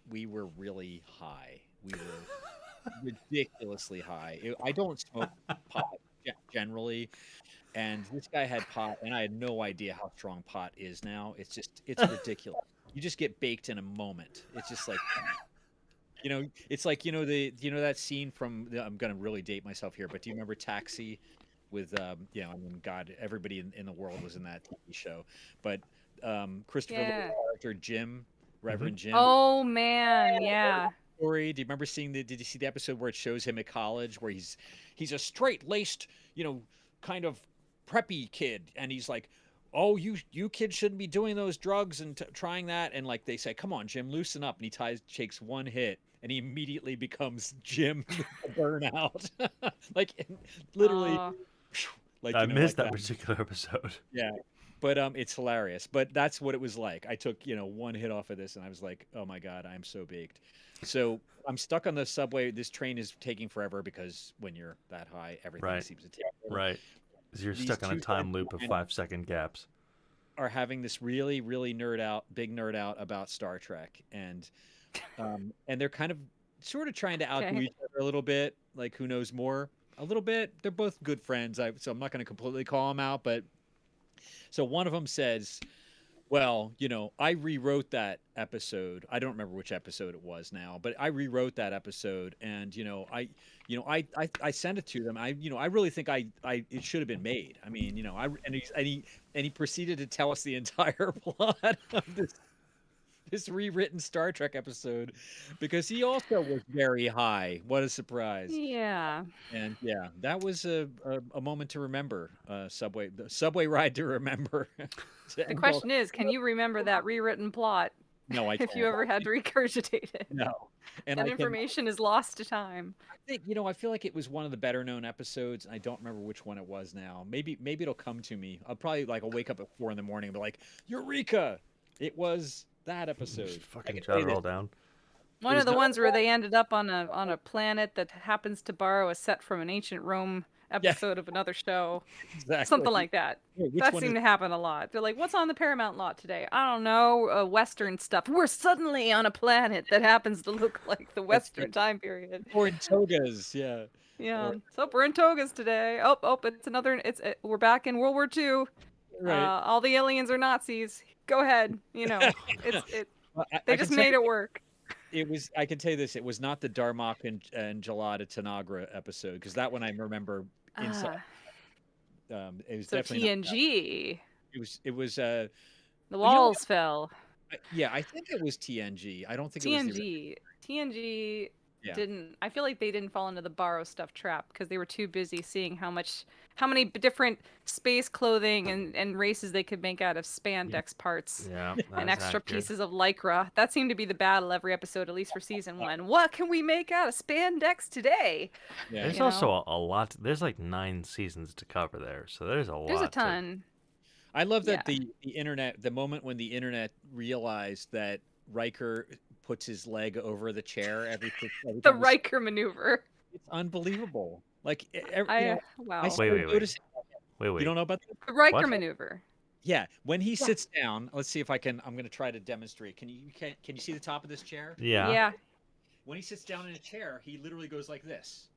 we were really high. We were ridiculously high. I don't smoke pot generally, and this guy had pot, and I had no idea how strong pot is now. It's ridiculous. You just get baked in a moment. It's just like, it's like, that scene from, I'm going to really date myself here, but do you remember Taxi with, God, everybody in the world was in that TV show, but Christopher Lloyd's character, Jim, Reverend Jim. Oh man, yeah. Story. Do you remember did you see the episode where it shows him at college, where he's a straight-laced, kind of preppy kid, and he's like, oh, you kids shouldn't be doing those drugs and trying that, and like they say, come on Jim, loosen up, and he takes one hit and he immediately becomes Jim Burnout. Like literally like I missed like that particular episode. Yeah, but it's hilarious. But that's what it was like. I took one hit off of this and I was like, oh my god, I'm so baked. So I'm stuck on the subway. This train is taking forebber because when you're that high, everything seems to take forever. Right. You're stuck on a time loop of 5-second gaps. Are having this really, really big nerd out about Star Trek, and they're kind of sort of trying to outdo each other a little bit, like who knows more a little bit. They're both good friends, so I'm not going to completely call them out, but so one of them says, well, I rewrote that episode. I don't remember which episode it was now, but I rewrote that episode, and I sent it to them. I really think it should have been made. I mean, he proceeded to tell us the entire plot of this rewritten Star Trek episode, because he also was very high. What a surprise! Yeah. And yeah, that was a moment to remember. The subway ride to remember. The question is, can you remember that rewritten plot? No, I can't. If you ever had to regurgitate it. No. And that information is lost to time. I think, I feel like it was one of the better known episodes. I don't remember which one it was now. Maybe it'll come to me. I'll wake up at 4 a.m. and be like, Eureka! It was that episode. Just fucking jot it all down. One of the ones where they ended up on a planet that happens to borrow a set from an ancient Rome episode of another show. Exactly. Something like that. That seemed to happen a lot. They're like, what's on the Paramount lot today? I don't know, Western stuff. We're suddenly on a planet that happens to look like the Western time period. Or in togas, yeah. Yeah. So we're in togas today. Oh, we're back in World War II. Right. All the aliens are Nazis. Go ahead. They just made it work. I can tell you this, it was not the Darmok and Gelada Tanagra episode, because that one I remember inside. It was definitely TNG. It was the walls fell. Yeah, I think it was TNG. I don't think TNG. It was TNG didn't. I feel like they didn't fall into the borrow stuff trap because they were too busy seeing how many different space clothing and races they could make out of spandex parts and extra pieces of lycra. That seemed to be the battle every episode, at least for season 1. What can we make out of spandex today? Yeah. There's also a lot. There's like 9 seasons to cover there, so there's a lot. There's a ton. I love that the internet, the moment when the internet realized that Riker puts his leg over the chair every the Riker maneuver. It's unbelievable. Like, Wow. I started Wait. noticing. Wait. You don't know about that? The Riker What? maneuver. Yeah, when he sits down, let's see if I can. I'm going to try to demonstrate. Can you see the top of this chair? Yeah. Yeah. When he sits down in a chair, he literally goes like this.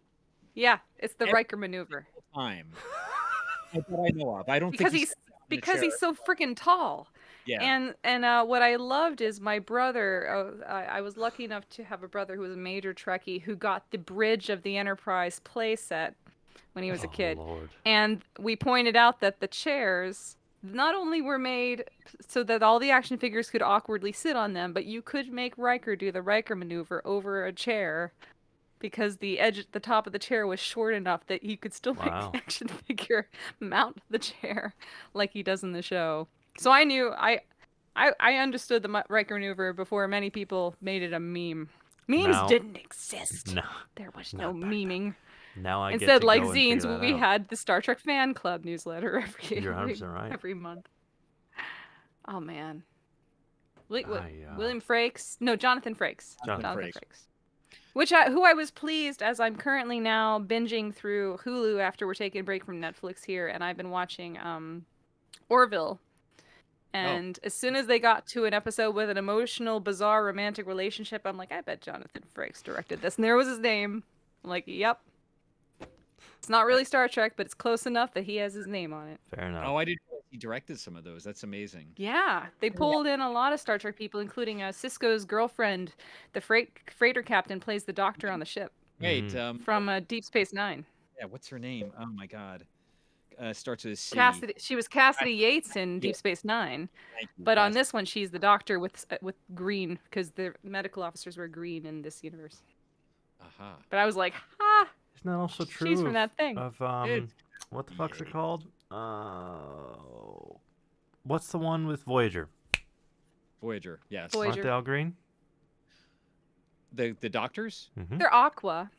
Yeah, it's the Every Riker maneuver. Time. That I know of. I don't Because think he's sits down in a chair. so freaking tall. Yeah. And what I loved is my brother. I was lucky enough to have a brother who was a major Trekkie who got the bridge of the Enterprise playset when he was a kid. Lord. And we pointed out that the chairs not only were made so that all the action figures could awkwardly sit on them, but you could make Riker do the Riker maneuver over a chair because the top of the chair was short enough that he could still make Wow. the action figure mount the chair like he does in the show. So I knew I understood the Riker maneuver before many people made it a meme. Memes didn't exist. No. There was no meming. Now I Instead, get to like go and figure zines, that we out. had the Star Trek fan club newsletter You're 100% right. every month. Oh man, Jonathan Frakes. Jonathan Frakes. Who I was pleased, as I'm currently now binging through Hulu after we're taking a break from Netflix here, and I've been watching Orville. And as soon as they got to an episode with an emotional, bizarre, romantic relationship, I'm like, I bet Jonathan Frakes directed this. And there was his name. I'm like, yep. It's not really Star Trek, but it's close enough that he has his name on it. Fair enough. Oh, I didn't know he directed some of those. That's amazing. Yeah, they pulled in a lot of Star Trek people, including Sisko's girlfriend, the freighter captain, plays the doctor on the ship. Wait, from Deep Space Nine. Yeah, what's her name? Oh my God. Starts with a C. Cassidy. She was Cassidy Yates in Deep Space Nine, but on this one, she's the doctor with green because the medical officers were green in this universe. Aha. But I was like, ha! Isn't that also true? She's from that thing. Of what the fuck's it called? What's the one with Voyager? Voyager. Yes. Voyager. Aren't they all green? The doctors? Mm-hmm. They're aqua.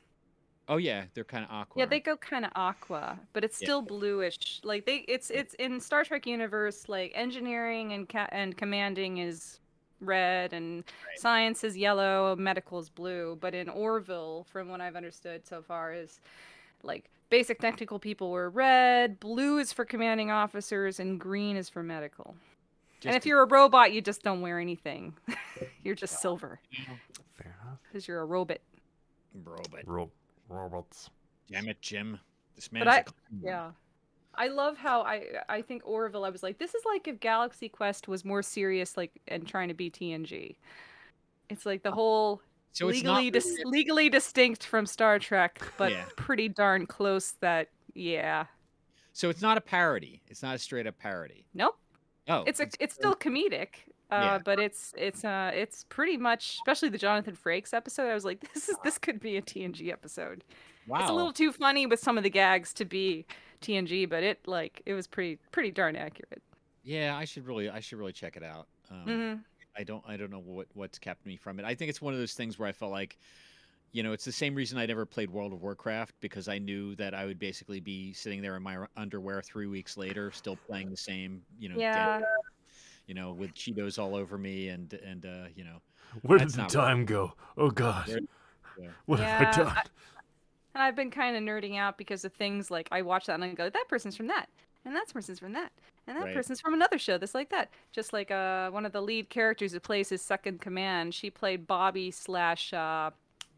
Oh yeah, they're kind of aqua. Yeah, they go kind of aqua, but it's still bluish. Like it's in Star Trek universe. Like engineering and commanding is red, and science is yellow, medical is blue. But in Orville, from what I've understood so far, is like basic technical people were red, blue is for commanding officers, and green is for medical. And if you're a robot, you just don't wear anything. You're just silver. Fair enough. Because you're a robot. Robots. Damn it, Jim. This man's yeah. I love how I think Orville, I was like, this is like if Galaxy Quest was more serious, like, and trying to be TNG. It's like the whole legally distinct from Star Trek, but pretty darn close that, yeah. So it's not a parody. It's not a straight up parody. Nope. Oh. It's still comedic. But it's pretty much, especially the Jonathan Frakes episode. I was like, this could be a TNG episode. Wow. It's a little too funny with some of the gags to be TNG, but it was pretty darn accurate. Yeah, I should really check it out. I don't know what's kept me from it. I think it's one of those things where I felt like, it's the same reason I never played World of Warcraft, because I knew that I would basically be sitting there in my underwear 3 weeks later, still playing the same, Yeah. with Cheetos all over me and Where did the time go? Oh God. What have I done? And I've been kind of nerding out because of things like I watch that and I go, that person's from that, and that person's from that, and that person's from another show that's like that. Just like one of the lead characters who plays his second command, she played Bobby /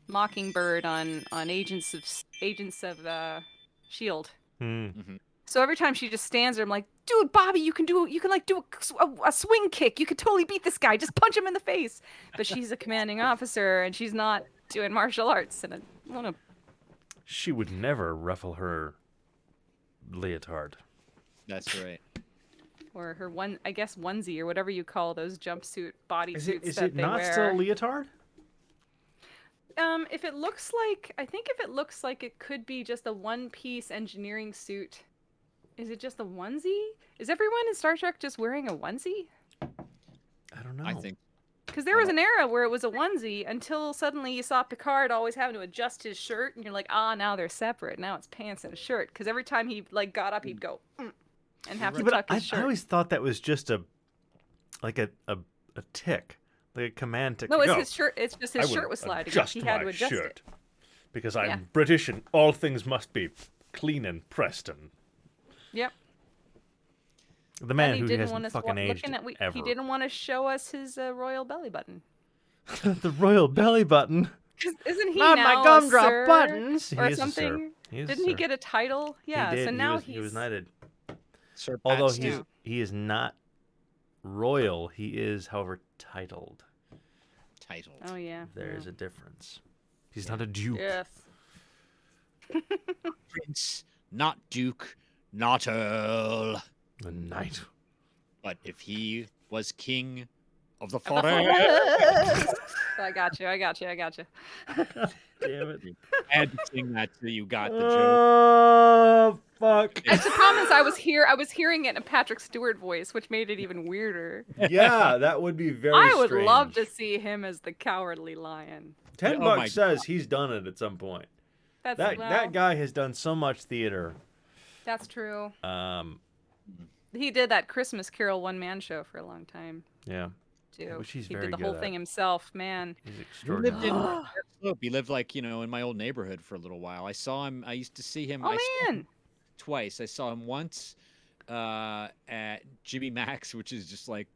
Mockingbird on Agents of S.H.I.E.L.D. Mm-hmm. So every time she just stands there, I'm like, dude, Bobby, you can do a swing kick. You could totally beat this guy. Just punch him in the face. But she's a commanding officer, and she's not doing martial arts. And I want to. She would never ruffle her leotard. That's right. Or her onesie or whatever you call those jumpsuit bodysuits Is that it they not wear. still a leotard? If it looks like it could be just a one-piece engineering suit. Is it just a onesie? Is everyone in Star Trek just wearing a onesie? I don't know. I think. Because there was an era where it was a onesie until suddenly you saw Picard always having to adjust his shirt, and you're like, now they're separate. Now it's pants and a shirt. Because every time he got up, he'd go and have to tuck his shirt. I always thought that was just a tick, like a command tick. No, it's his shirt. It's just his shirt was sliding. He had to adjust it. because I'm Yeah. British and all things must be clean and pressed and Yep. the man And he who didn't hasn't want us fucking aged looking at. ever. He didn't want to show us his royal belly button. The royal belly button. 'Cause isn't he Not now my a gumdrop sir buttons. He or is a sir. something? He is a Didn't he sir. get a title? Yeah. He did. So now he was knighted. Sir Pat Although Stew. he is not royal, he is, however, titled. Titled. Oh yeah. There is a difference. He's not a duke. Yes. Prince, not duke, not earl. A knight. But if he was king of the Of the forest, I got you. Damn it. I had to sing that till you got the joke. Oh, fuck. And the problem is, I was hearing it in a Patrick Stewart voice, which made it even weirder. Yeah, that would be very I would strange. love to see him as the cowardly lion. $10 Oh my says he's done it at some point. That's That guy has done so much theater. That's true. Um, He did that Christmas Carol one-man show for a long time yeah, too. which he's he very did the good whole at. thing himself, man. he's He lived extraordinary. in Park Slope. He lived like, in my old neighborhood for a little while. I saw him. I used to see him. Oh I saw him man. twice. I saw him once at Jimmy Mac's, which is just like,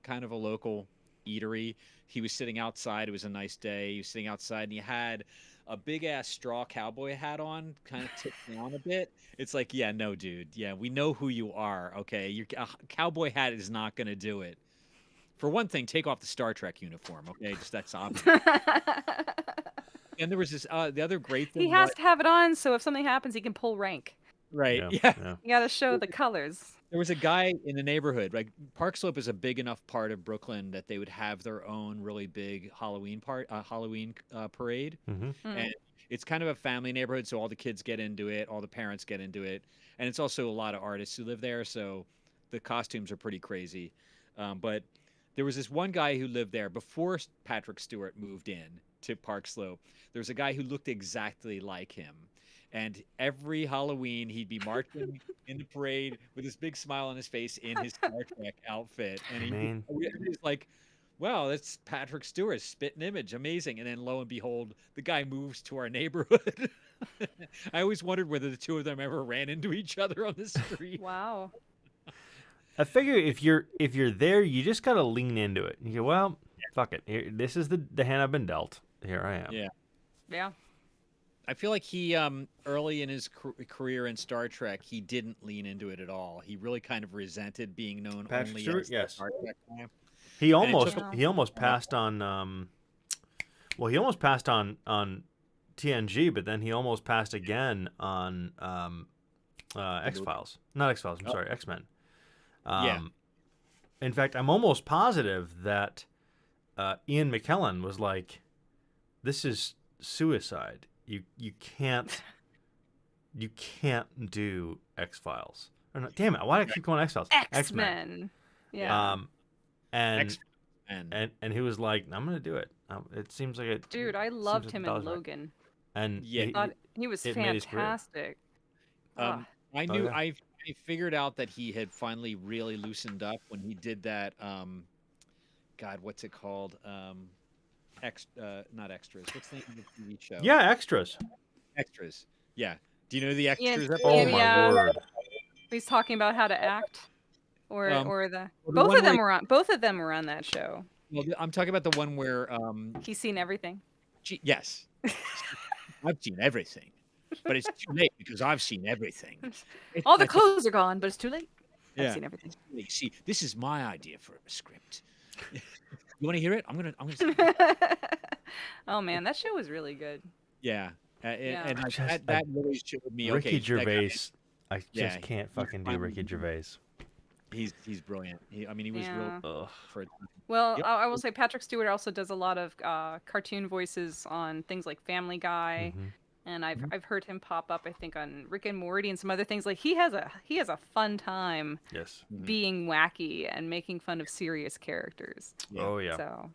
kind of a local eatery. He was sitting outside. It was a nice day. He was sitting outside, and he had a big ass straw cowboy hat on, kind of tipped down a bit. It's like, yeah, no, dude. Yeah, we know who you are. Okay, your cowboy hat is not gonna do it. For one thing, take off the Star Trek uniform. Okay, just that's obvious. And there was this. The other great thing. He has to have it on so if something happens, he can pull rank. Right. Yeah, Yeah. yeah. You got to show the colors. There was a guy in the neighborhood. Like Park Slope is a big enough part of Brooklyn that they would have their own really big Halloween parade. Mm-hmm. And it's kind of a family neighborhood, so all the kids get into it, all the parents get into it, and it's also a lot of artists who live there, so the costumes are pretty crazy. But there was this one guy who lived there before Patrick Stewart moved in to Park Slope. There was a guy who looked exactly like him. And every Halloween, he'd be marching in the parade with this big smile on his face in his Star Trek outfit. And he was like, wow, that's Patrick Stewart's spitting image. Amazing. And then lo and behold, the guy moves to our neighborhood. I always wondered whether the two of them ever ran into each other on the street. Wow. I figure if you're there, you just gotta lean into it. You go, well, fuck it. Here, this is the hand I've been dealt. Here I am. Yeah. Yeah. I feel like he, early in his career in Star Trek, he didn't lean into it at all. He really kind of resented being known Patrick only Stewart? as the Yes. Star Trek guy. He And it almost took- he almost passed on he almost passed on TNG, but then he almost passed again on X-Files. Not X-Files, I'm sorry, X-Men. Yeah. In fact, I'm almost positive that Ian McKellen was like, this is suicide. You can't do X-Files. Or no, damn it, why do I keep going X-Files? X-Men. Yeah. And X-Men. and he was like, I'm gonna do it. It seems like it. Dude, I seems loved like him the in dollars right. Logan. And Yeah. He was it made his career. fantastic. I knew yeah. I figured out that he had finally really loosened up when he did that. God, what's it called? Not extras. What's the name of the TV show? Yeah, extras. Extras. Yeah. Do you know the extras? Ian- episode? Oh Yeah. my word. He's talking about how to act, or well, both the of one them where- were on that show. Well, I'm talking about the one where He's seen everything. yes, I've seen everything, but it's too late because I've seen everything. All the It's- clothes are gone, but it's too late. Yeah. I've seen everything. You see, this is my idea for a script. You want to hear it? I'm gonna. Oh man, that show was really good. Yeah. Yeah. And like, Just- that really showed me. Ricky okay, that guy- Gervais. I just Yeah, can't he's fucking do finally- Ricky Gervais. He's brilliant. He was Yeah. real Ugh. for. Well, Yep. I will say Patrick Stewart also does a lot of cartoon voices on things like Family Guy, Mhm. and I've heard him pop up I think on Rick and Morty and some other things. Like he has a fun time Yes. being wacky and making fun of serious characters. Yeah. Oh yeah. So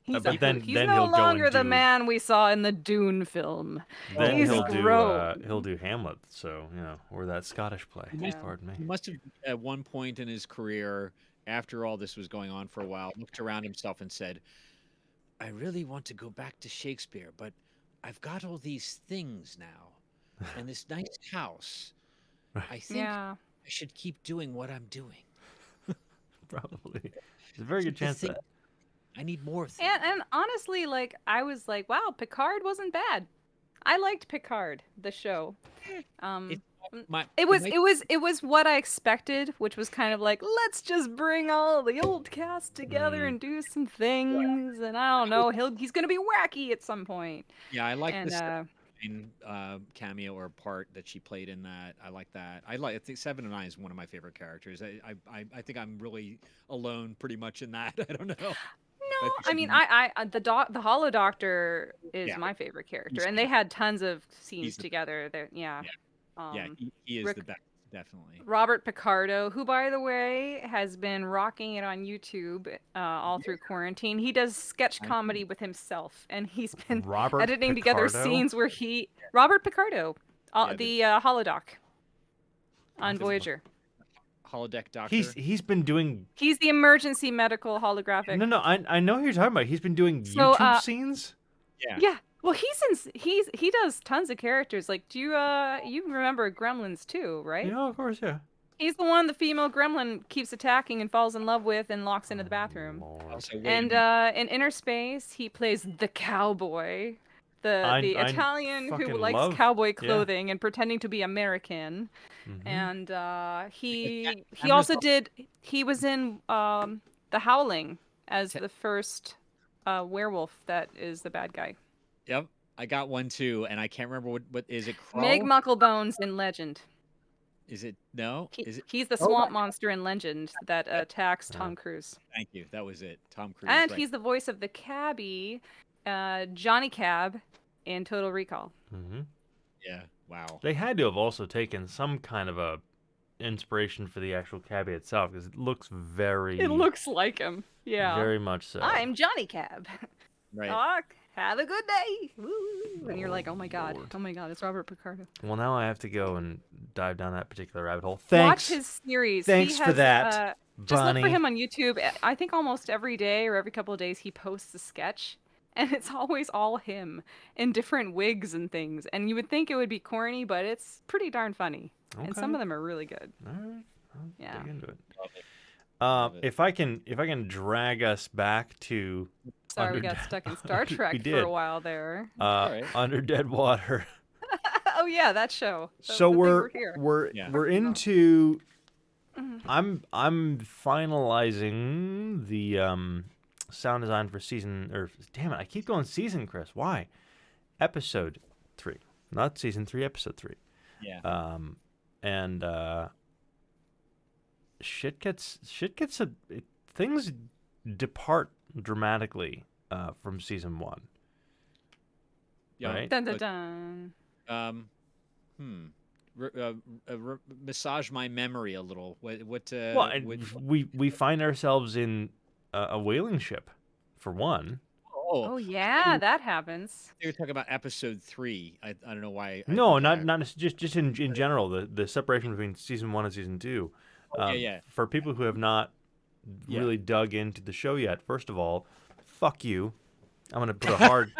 but then he's then no he'll go longer and the do- man we saw in the Dune film. Then He's grown. he'll do Hamlet. So or that Scottish play. Yeah. Pardon me. He must have, at one point in his career, after all this was going on for a while, looked around himself and said, "I really want to go back to Shakespeare, but I've got all these things now, and this nice house. I think Yeah. I should keep doing what I'm doing. Probably. There's a very good The chance thing- that. I need more things. And honestly, like I was like, wow, Picard wasn't bad. I liked Picard, the show. It, my, It was what I expected, which was kind of like, let's just bring all the old cast together and do some things, and I don't know, he's gonna be wacky at some point. Yeah, I like And this cameo or part that she played in that. I like that. I think 7 of 9 is one of my favorite characters. I think I'm really alone pretty much in that. I don't know. no, I mean, the Hollow Doctor is Yeah. my favorite character, He's and they had tons of scenes He's the- together. There, yeah. Yeah, he is Rick- the best, definitely. Robert Picardo, who, by the way, has been rocking it on YouTube all through quarantine. He does sketch comedy with himself, and he's been Robert editing together Picardo? scenes where Robert Picardo, Yeah, the holodoc on Voyager. Holodeck Doctor. He's been doing. He's the emergency medical holographic. No, I know who you're talking about. He's been doing So, YouTube scenes. Yeah. Well, he does tons of characters. Like, do you remember Gremlins too, right? Yeah, of course, yeah. He's the one the female gremlin keeps attacking and falls in love with and locks into the bathroom. Also, wait a And minute. in Inner Space, he plays the cowboy, the I Italian who fucking likes love- cowboy yeah. clothing and pretending to be American. Mhm. And he I'm also just- he was in The Howling as the first werewolf that is the bad guy. Yep, I got one too, and I can't remember what is it. Krull? Meg Mucklebones in Legend. Is it no? Is it? He's the swamp monster in Legend that attacks Tom Cruise. Thank you. That was it. Tom Cruise. And right. he's the voice of the cabbie, Johnny Cab, in Total Recall. Mm-hmm. Yeah. Wow. They had to have also taken some kind of a inspiration for the actual cabbie itself because it looks very. It looks like him. Yeah. Very much so. I'm Johnny Cab. Right. Doc, have a good day. Woo. And you're like, oh my god, it's Robert Picardo. Well, now I have to go and dive down that particular rabbit hole. Watch Thanks. his series. Thanks He for has, that, just Bonnie. look for him on YouTube. I think almost every day or every couple of days he posts a sketch. And it's always all him in different wigs and things. And you would think it would be corny, but it's pretty darn funny. And some Okay. of them are really good. All right. I'll Yeah. dig into it. Love it. If I can drag us back to Sorry, we Under- got stuck in Star We Trek for did. a while there. right. Under Dead Water. Oh yeah, that show. So The thing we're here. Yeah. we're into. I'm finalizing the sound design for damn it, I keep going season, Chris. Why? Episode 3, not season 3, episode 3. Yeah. And things depart dramatically from season 1. Yeah. Right? Dun dun dun. Massage my memory a little. What? Well, and we find ourselves in a whaling ship, for one. Oh yeah, that happens. You're talking about episode 3. I don't know why. No, not just in general. The separation between season 1 and season 2. Yeah. For people who have not really dug into the show yet, first of all, fuck you. I'm gonna put a hard.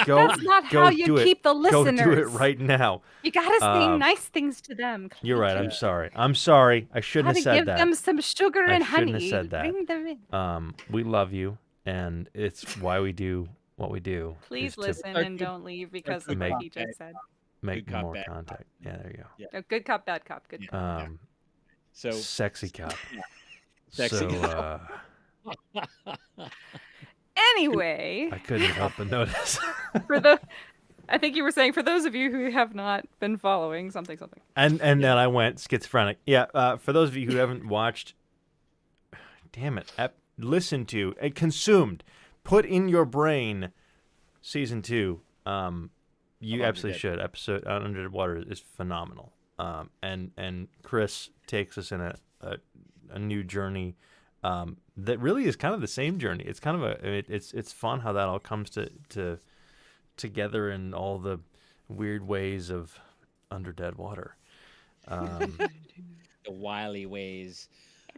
That's not how you keep the Go do it listeners. right now. You gotta say nice things to them. You're right. I'm sorry. I shouldn't have Gotta said give that. them some sugar I and shouldn't honey. have said that. Bring them in. We love you, and it's why we do what we do. Please is to listen and don't leave because of Make- what he just said. make Good cop, more bad cop. contact. Yeah, there you go. No, good cop, bad cop, good cop. So Sexy cop. Sexy So, Anyway, I couldn't help but notice. I think you were saying for those of you who have not been following something. And then I went schizophrenic. Yeah, for those of you who haven't watched, damn it, listened to, and consumed, put in your brain season 2. You absolutely should. Episode Under the Water is phenomenal. And Chris takes us in a new journey that really is kind of the same journey. It's kind of it's fun how that all comes together in all the weird ways of Under Dead Water. the wily ways.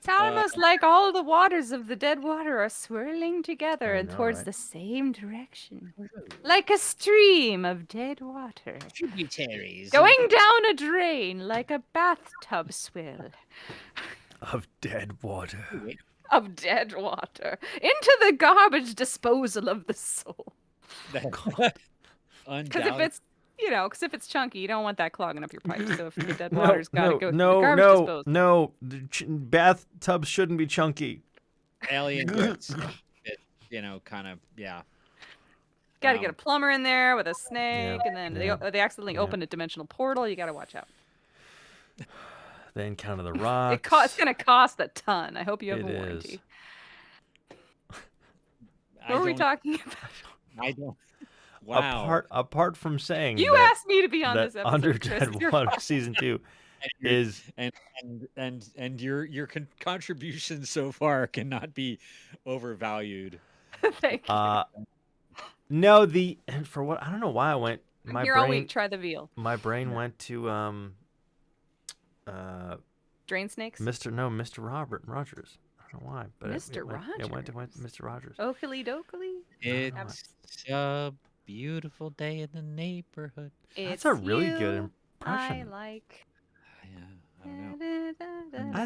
It's almost like all the waters of the dead water are swirling together I and know, towards right? the same direction. Like a stream of dead water. Tributaries. Going down a drain like a bathtub swill Of dead water. of dead water. Into the garbage disposal of the soul. Because if it's chunky, you don't want that clogging up your pipes. So if the dead water's got to go through the garbage disposal. No. Bathtubs shouldn't be chunky. Alien bits. Kind of, yeah. Got to get a plumber in there with a snake, Yeah, and then yeah, they accidentally open a dimensional portal. You got to watch out. They encounter the rocks. It's going to cost a ton. I hope you have a warranty. What are we talking about? I don't. Wow. Apart from saying you asked me to be on this episode. Under Chris, Dead Water season 2 is and your contribution so far cannot be overvalued. Thank you. No, for what I don't know why I went. I'm here all week. Try the veal. My brain went to drain snakes. Mr. Rogers. I don't know why, but Mr. Rogers. It went to Mr. Rogers. Oakley dokley. It's a beautiful day in the neighborhood. That's a really good impression. I like. I don't know.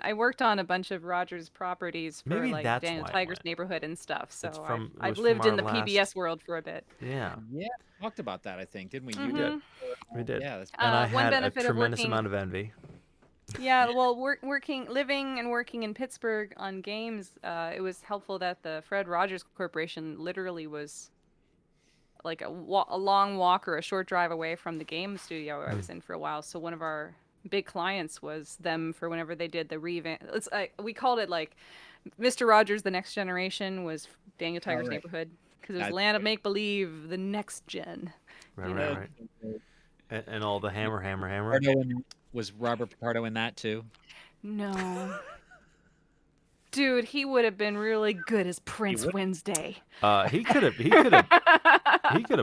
I worked on a bunch of Rogers properties for Maybe like that's Daniel why it Tiger's went. neighborhood and stuff. So from I've lived in the our PBS world for a bit. Yeah. Yeah, we talked about that, I think, didn't we? Mhm. You did. We did. Yeah, that's and I one had a benefit of tremendous working- amount of envy. Yeah, well, living and working in Pittsburgh on games, it was helpful that the Fred Rogers Corporation literally was like a long walk or a short drive away from the game studio I was in for a while. So one of our big clients was them for whenever they did the revamp. We called it like Mr. Rogers: The Next Generation was Daniel Tiger's neighborhood because it was Land of Make Believe, the next gen. Right. And all the hammer. Was Robert Picardo in that too? No. Dude, he would have been really good as Prince Wednesday. He could have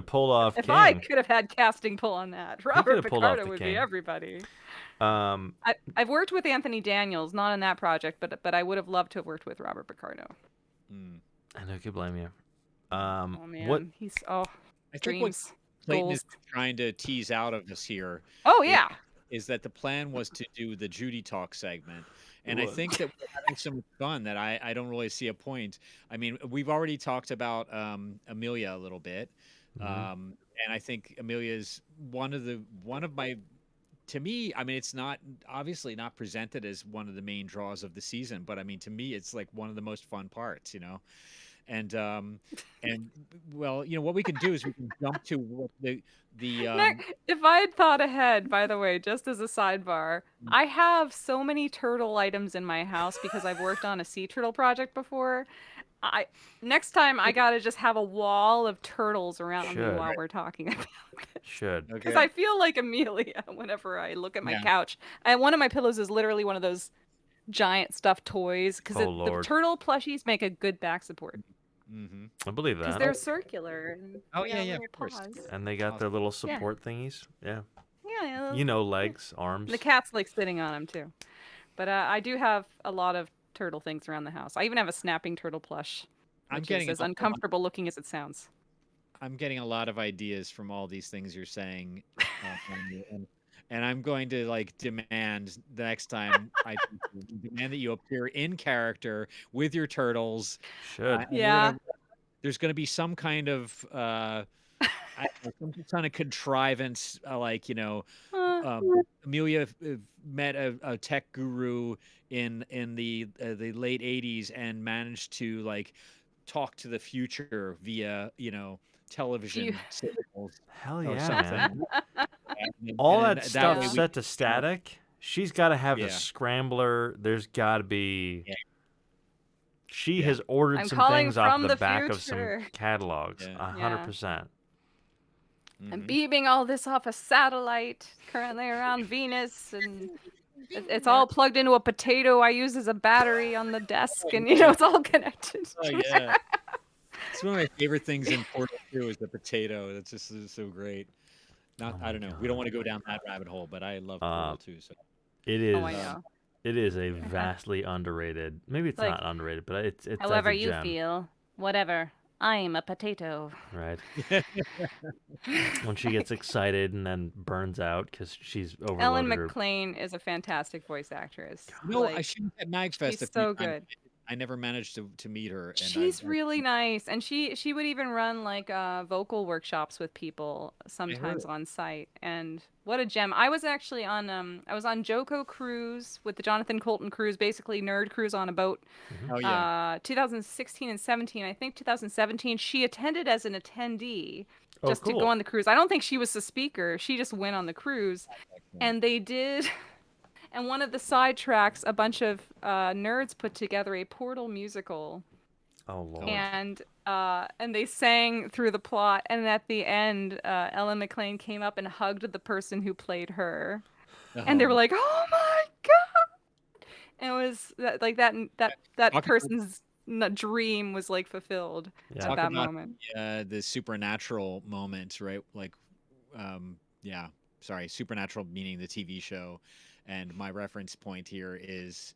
pulled off If King. I could have had casting pull on that, Robert pulled off Picardo the would King. be everybody. I've worked with Anthony Daniels, not on that project, but I would have loved to have worked with Robert Picardo. I know, could blame you. Oh man, what? he's I think what dreams. Clayton goals. is trying to tease out of us here Oh yeah. is that the plan was to do the Judy Talk segment. And I think that we're having so much fun that I don't really see a point. I mean, we've already talked about Amelia a little bit. And I think Amelia is one of my, to me, I mean, it's not obviously not presented as one of the main draws of the season, but I mean, to me, it's like one of the most fun parts, And well, what we can do is we can jump to what the Nick, if I had thought ahead, by the way, just as a sidebar, I have so many turtle items in my house because I've worked on a sea turtle project before. Next time I gotta just have a wall of turtles around me while we're talking about it. Should. Because I feel like Amelia whenever I look at my couch. And one of my pillows is literally one of those giant stuffed toys because the turtle plushies make a good back support. I believe that. Because they're circular. And yeah, of course. And they got their little support thingies. Yeah. Yeah. Legs, arms. The cat's like sitting on them too. But I do have a lot of turtle things around the house. I even have a snapping turtle plush. Which is as uncomfortable looking as it sounds. I'm getting a lot of ideas from all these things you're saying. And I'm going to demand the next time demand that you appear in character with your turtles. Should. There's going to be some kind of some kind of contrivance, Amelia met a tech guru in the late '80s and managed to talk to the future via television signals. Hell yeah, man. All that stuff set to static. She's got to have the scrambler. There's got to be. She has ordered some things off the back of some catalogs. 100%. I'm beaming all this off a satellite currently around Venus, and it's all plugged into a potato I use as a battery on the desk, and it's all connected. Oh yeah. It's one of my favorite things in Portal 2 is the potato. That's just so great. I don't know. We don't want to go down that rabbit hole, but I love Portal 2. So it is. Oh, I know. It is a vastly underrated. Maybe it's Like, not underrated, but it's that's however a you gem, feel, whatever. I'm a potato. right? When she gets excited and then burns out because she's Ellen overloaded her. McLean is a fantastic voice actress. No, I Like, shouldn't at MagFest she's a few so times. good. I never managed to meet her, and She's really nice, and she would even run like vocal workshops with people I heard sometimes it. on site. And what a gem! I was actually on Joko Cruise with the Jonathan Colton cruise, basically nerd cruise on a boat. Oh yeah. 2016 and 17. I think 2017 she attended as an attendee Oh, just to go cool. on the cruise. I don't think she was the speaker. She just went on the cruise, and they did. And one of the side tracks, a bunch of nerds put together a Portal musical, Oh lord. and they sang through the plot. And at the end, Ellen McLean came up and hugged the person who played her, and they were like, "Oh my god!" And it was like that Talk about- person's dream was like fulfilled Yeah. at Talk that about moment. the supernatural moment, right? Like, yeah. Sorry, supernatural meaning the TV show, and my reference point here is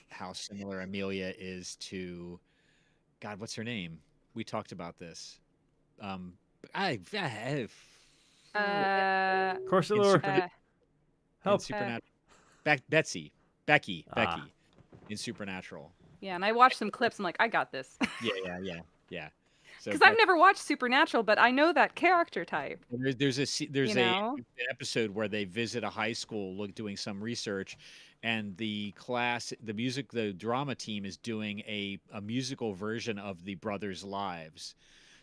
how similar Amelia is to, God, what's her name? We talked about this. I Uh, Corsalor, in help. Supernatural. Becky Ah. in Supernatural. yeah, and I watched some clips. I'm like, I got this. Yeah. So Because I've never watched Supernatural, but I know that character type. there's You know? an episode where they visit a high school doing some research, and the drama team is doing a musical version of the brothers' lives.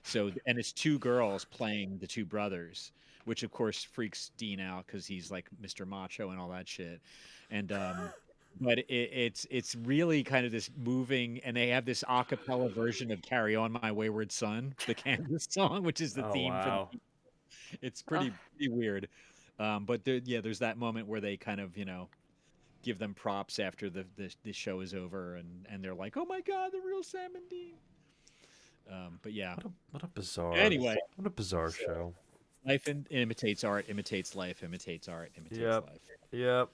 So, and it's two girls playing the two brothers, which of course freaks Dean out because he's like Mr. Macho and all that shit. And but it's really kind of this moving, and they have this a cappella version of "Carry On My Wayward Son," the Kansas song, which is the Oh theme for wow. it's pretty weird. But there's that moment where they kind of give them props after the show is over, and they're like, "Oh my God, the real Sam and Dean." But yeah. What a bizarre. Anyway, What a bizarre show. life imitates art, imitates life, imitates art, imitates Yep. life. Yep.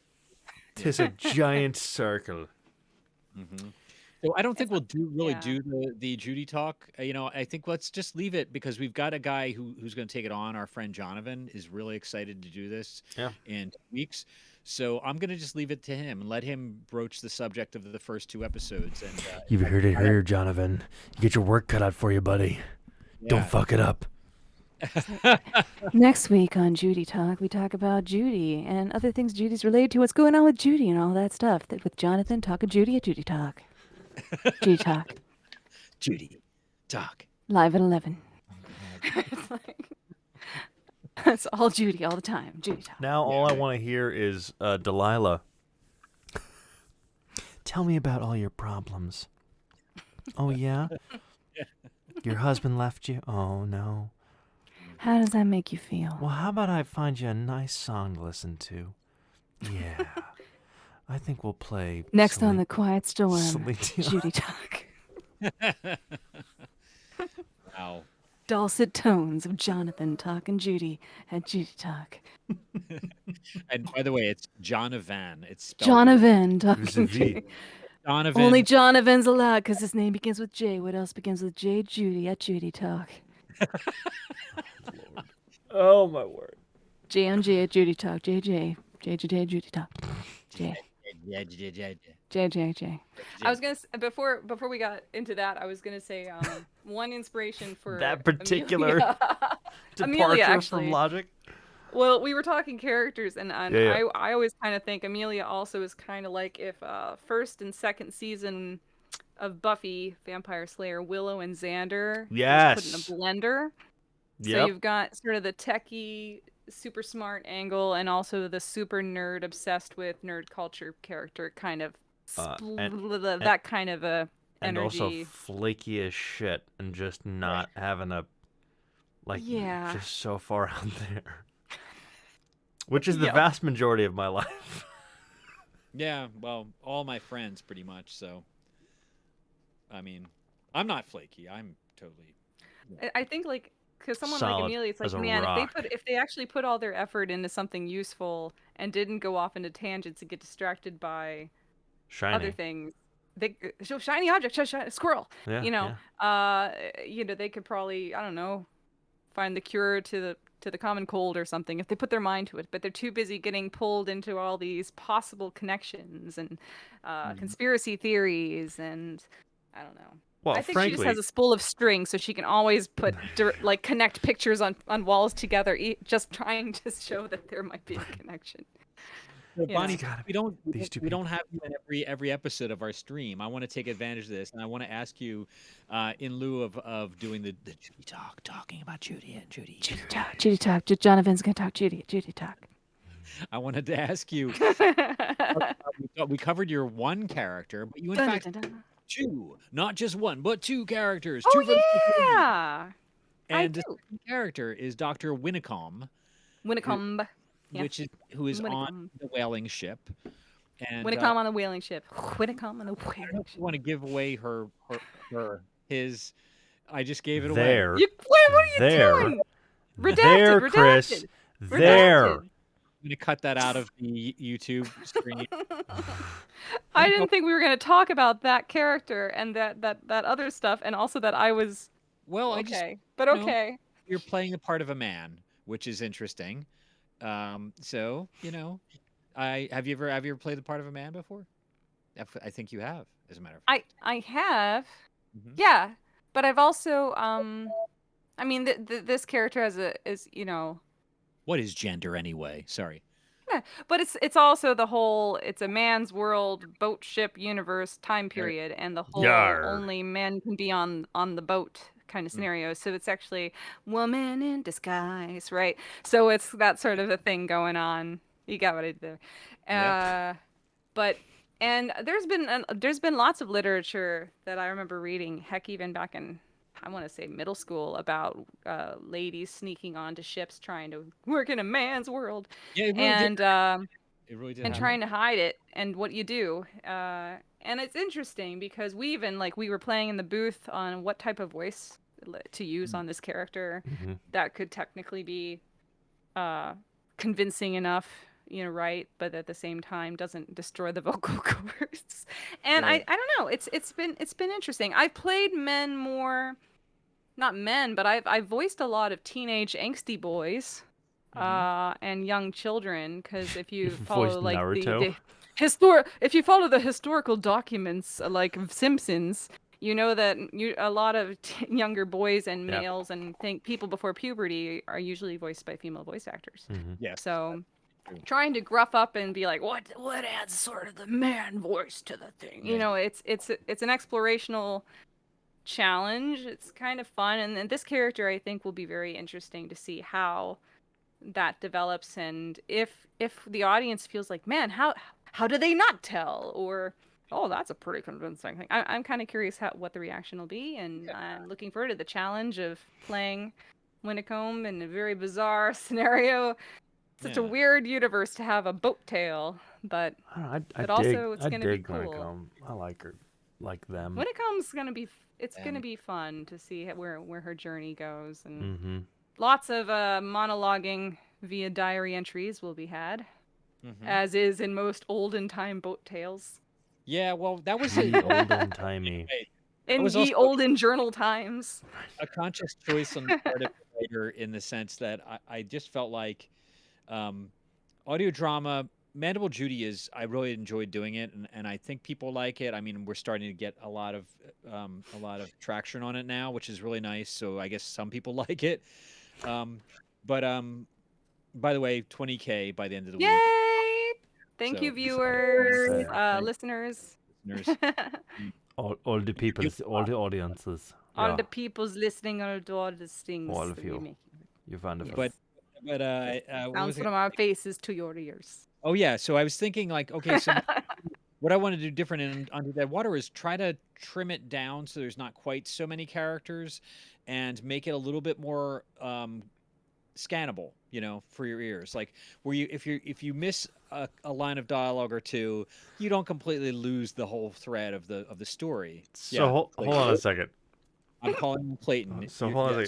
Tis a giant circle. So I don't think we'll do Yeah. the Judy talk. I think let's just leave it because we've got a guy who's going to take it on. Our friend Jonathan is really excited to do this in 2 weeks. So I'm going to just leave it to him and let him broach the subject of the first 2 episodes. And You've heard it here, Jonathan. You get your work cut out for you, buddy. Don't fuck it up. Next week on Judy Talk, we talk about Judy and other things Judy's related to, what's going on with Judy and all that stuff. With Jonathan, talking Judy at Judy Talk. Judy Talk. Judy talk. Live at 11. It's like, it's all Judy all the time. Judy Talk. Now all I want to hear is Delilah. Tell me about all your problems. Oh yeah? Your husband left you? Oh no. How does that make you feel? Well, how about I find you a nice song to listen to? Yeah. I think we'll play Next on The Quiet Storm, Celine Dion. Judy Talk. Wow. Dulcet tones of Jonathan talking Judy at Judy Talk. And by the way, it's Jonavan. It's spelled Jonathan talking Vis-a-vis. Judy. Donovan. Only Jonathan's allowed because his name begins with J. What else begins with J? Judy at Judy Talk. Oh my word. J on J at Judy Talk. JJ. JJ Judy Talk. J. Yeah. J. I was gonna before we got into that, I was gonna say one inspiration for That particular Amelia, departure actually. from logic. Well, we were talking characters, and Yeah. I always kind of think Amelia also is kind of like if first and second season of Buffy Vampire Slayer, Willow and Xander was put in a blender. So Yep. you've got sort of the techie, super smart angle, and also the super nerd obsessed with nerd culture character kind of that kind of a And also energy. flaky as shit and just not having a Yeah. just so far out there. Which is the Yep. vast majority of my life. Yeah, well, all my friends pretty much. So, I mean, I'm not flaky. I'm totally. I think like because someone like Solid Amelia, it's as like, a man, rock. if they actually put all their effort into something useful and didn't go off into tangents and get distracted by Shiny. other things. Shiny object, squirrel. Yeah, You know, they could probably, I don't know, find the cure to the common cold or something if they put their mind to it. But they're too busy getting pulled into all these possible connections and conspiracy theories, and I don't know. Well, I think she just frankly, has a spool of string, so she can always put connect pictures on walls together, just trying to show that there might be a connection. So, You know. Bonnie, we don't people. have you in every episode of our stream. I want to take advantage of this, and I want to ask you, in lieu of doing the Judy talk, talking about Judy and Judy. Judy talk. Jonathan's gonna talk. Judy talk. I wanted to ask you. We covered your one character, but you in fact two, not just one, but two characters. Oh two yeah, and the second character is Dr. Winnecombe. Winnecombe. Yeah. Who is on the whaling ship. And Winnecombe on the whaling ship. Winnecombe on the whaling ship. I want to give away his. I just gave it away. There. What are you doing? Redacted, Chris. redacted. There. I'm gonna cut that out of the YouTube stream. I didn't think we were gonna talk about that character and that other stuff, and also that I was. Well, okay, you're playing the part of a man, which is interesting. So have you ever played the part of a man before? I think you have, as a matter of fact. I have, Mhm. yeah, but I've also I mean this character is What is gender anyway? Sorry. Yeah, but it's also the whole, it's a man's world, boat ship universe time period, and the whole only men can be on the boat kind of scenario. So it's actually woman in disguise, right? So it's that sort of a thing going on. You got what I did there. But and there's been lots of literature that I remember reading, heck, even back in, I want to say, middle school, about ladies sneaking onto ships trying to work in a man's world. Yeah, it really and it really did and happen. trying to hide it, and what you do. And it's interesting because we were playing in the booth on what type of voice to use on this character that could technically be convincing enough, right, but at the same time doesn't destroy the vocal cords. And I don't know, it's been interesting. I've played men more, not men, but I've voiced a lot of teenage angsty boys and young children, because if you follow like if you follow the historical documents like Simpsons, you know that a lot of younger boys and males and people before puberty are usually voiced by female voice actors. Yes. So trying to gruff up and be like, what adds sort of the man voice to the thing? It's an explorational challenge. It's kind of fun, and this character I think will be very interesting to see how that develops, and if the audience feels like, man, how do they not tell, or oh, that's a pretty convincing thing. I'm kind of curious what the reaction will be, and I'm looking forward to the challenge of playing Winnecombe in a very bizarre scenario. Such a weird universe to have a boat tail, but also it's gonna be cool. Winnecombe. I like her, like them. Winnecombe's gonna be gonna be fun to see where her journey goes, and lots of monologuing via diary entries will be had, as is in most olden time boat tales. Yeah, well, that was olden timey. In the olden journal times. A conscious choice on the part of the writer, in the sense that I just felt like audio drama, Mandible Judy I really enjoyed doing it, and I think people like it. I mean, we're starting to get a lot of traction on it now, which is really nice. So I guess some people like it. But by the way, 20K by the end of the week. Yay! Thank you, viewers, listeners. All the people, all the audiences. All the people's listening, all the things. All of you. You found it. But sounds from our faces to your ears. Oh yeah, so I was thinking, like, okay, so what I want to do different in Under That Water is try to trim it down so there's not quite so many characters, and make it a little bit more scannable, for your ears. Like, where if you miss a line of dialogue or two, you don't completely lose the whole thread of the story. So hold on a second. I'm calling him Clayton. So hold on a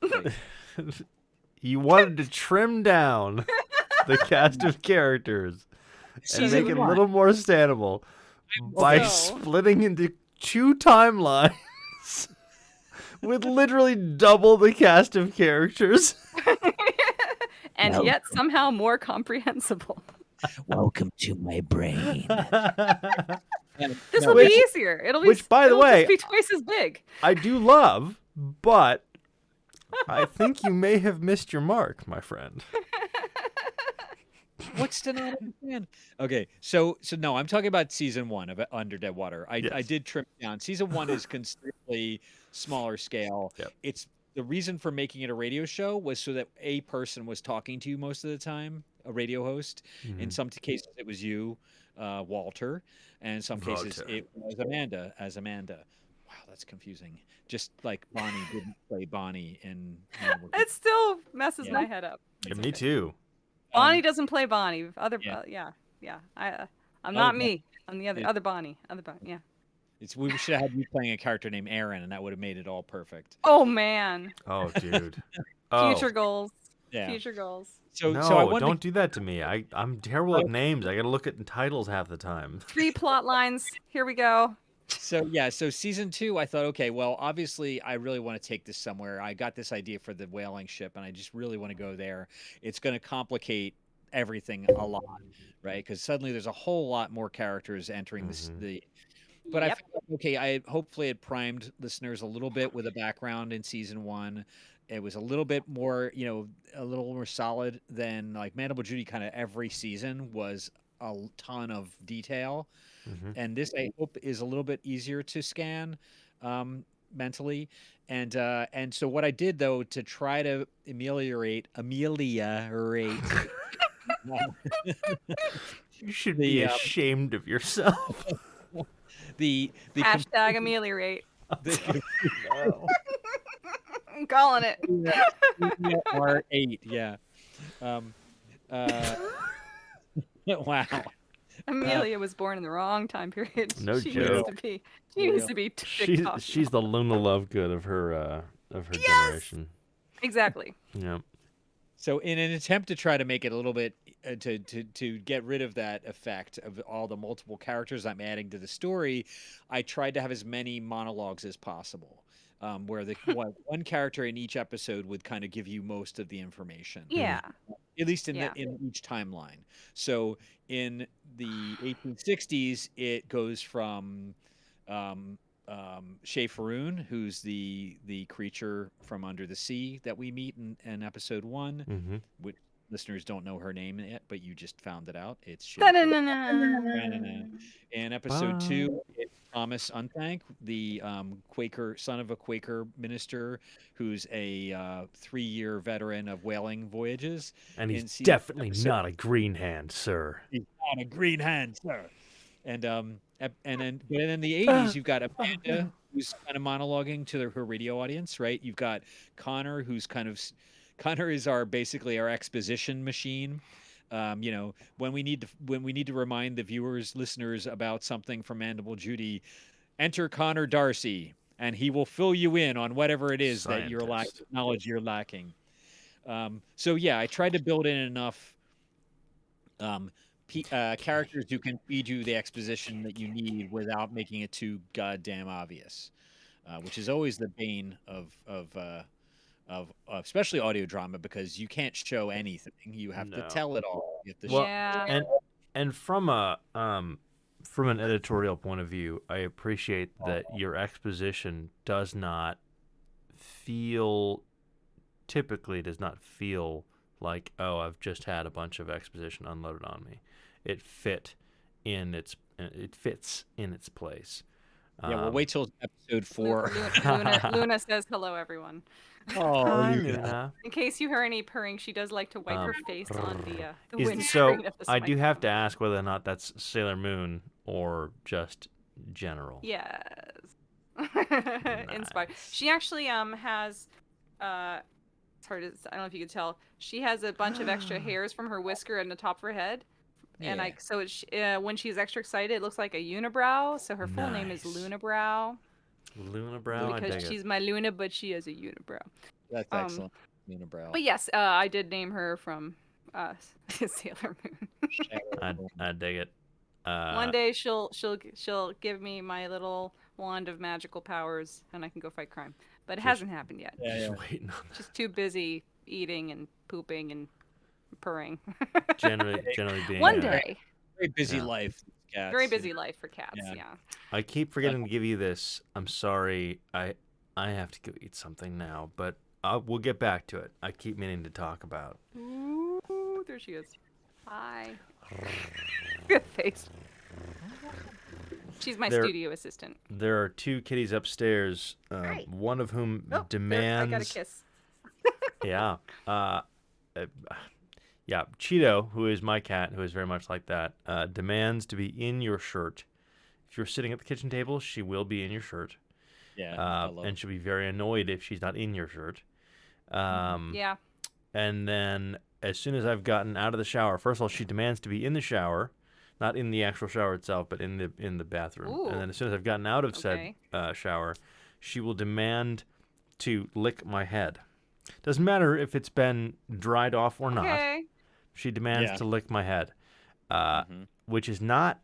second. You wanted to trim down the cast of characters and make it a little more understandable, by So- splitting into 2 timelines with literally double the cast of characters. and No. yet somehow more comprehensible. Welcome to my brain. This No, will be easier. It'll be. which, by the it'll way, just be twice as big. I do love, but I think you may have missed your mark, my friend. What's to not understand? Okay, so no, I'm talking about season 1 of Under Dead Water. I Yes. did trim it down. Season 1 is considerably smaller scale. Yep. It's the reason for making it a radio show was so that a person was talking to you most of the time, a radio host. In some cases, it was you, Walter, and in some cases Walter. it was Amanda as Amanda. Wow, that's confusing. Just like Bonnie didn't play Bonnie in. It still messes Yeah. my head up. Yeah, me too. Bonnie doesn't play Bonnie. Other, Yeah. yeah. I'm Oh, not but- me. I'm the it- other Bonnie. Yeah. We should have had you playing a character named Aaron, and that would have made it all perfect. Oh man. Oh, dude. Oh. Future goals. Yeah. Future goals. So No, I wanted don't do that to me. I'm terrible at names. I gotta look at titles half the time. 3 plot lines. Here we go. So season 2, I thought, okay, well, obviously, I really want to take this somewhere. I got this idea for the whaling ship, and I just really want to go there. It's going to complicate everything a lot, right? Because suddenly there's a whole lot more characters entering the. But I Yep. felt like, okay, I hopefully had primed listeners a little bit with a background in season 1. It was a little bit more, a little more solid than like Mandible Judy. Kind of every season was a ton of detail. And this, I hope, is a little bit easier to scan mentally. And so what I did, though, to try to ameliorate You should be ashamed of yourself. the Hashtag ameliorate. the I'm calling it. R8, yeah. Wow. Amelia was born in the wrong time period. No she joke. Needs to be ticked off. She's the Luna Lovegood of her generation. Exactly. Yeah. So in an attempt to try to make it a little bit to get rid of that effect of all the multiple characters I'm adding to the story, I tried to have as many monologues as possible, where one character in each episode would kind of give you most of the information. Yeah. At least in each timeline. So in the 1860s, it goes from Shea Faroon, who's the creature from under the sea that we meet in episode 1, which listeners don't know her name yet, but you just found it out. It's Shea Faroon. In episode 2, it's Thomas Unthank, the son of a Quaker minister who's a 3-year veteran of whaling voyages. And he's definitely not a green hand, sir. He's not a green hand, sir. And then in the 80s, you've got Amanda, who's kind of monologuing to her radio audience, right? You've got Connor, who's Connor is basically our exposition machine. When we need to remind the listeners about something from Mandible Judy, enter Connor Darcy, and he will fill you in on whatever it is that you're lacking, knowledge you're lacking. So yeah, I tried to build in enough characters who can feed you the exposition that you need without making it too goddamn obvious, which is always the bane of especially audio drama, because you can't show anything. You have to tell it all. You have to and from an editorial point of view, I appreciate that your exposition typically does not feel like, oh, I've just had a bunch of exposition unloaded on me. It fits in its place. Yeah, well, wait till episode 4. Luna says hello, everyone. Oh, Hi, Luna. In case you hear any purring, she does like to wipe her face on the windscreen So of this I do have microphone. to ask whether or not that's Sailor Moon or just general. Yes. Inspired. She actually has it's hard to, I don't know if you could tell. She has a bunch of extra hairs from her whisker and the top of her head. And when she's extra excited, it looks like a unibrow. So her full name is Lunabrow. Lunabrow, I Because dig she's my Luna, but she has a unibrow. That's excellent. Unibrow. But yes, I did name her from Sailor Moon. I dig it. One day she'll give me my little wand of magical powers, and I can go fight crime. But it hasn't happened yet. Just waiting on She's too busy eating and pooping and purring. generally being One day. Very busy life. Cats, Very busy life for cats. Yeah. I keep forgetting to give you this. I'm sorry. I have to go eat something now, but we'll get back to it. I keep meaning to talk about. Ooh, there she is. Hi. Good face. She's my studio assistant. There are 2 kitties upstairs. One of whom demands. I got a kiss. Yeah. Yeah. Cheeto, who is my cat, who is very much like that, demands to be in your shirt. If you're sitting at the kitchen table, she will be in your shirt. Yeah. And she'll be very annoyed if she's not in your shirt. Yeah. And then as soon as I've gotten out of the shower, first of all, she demands to be in the shower, not in the actual shower itself, but in the bathroom. Ooh. And then as soon as I've gotten out of said shower, she will demand to lick my head. Doesn't matter if it's been dried off or not. She demands to lick my head, which is not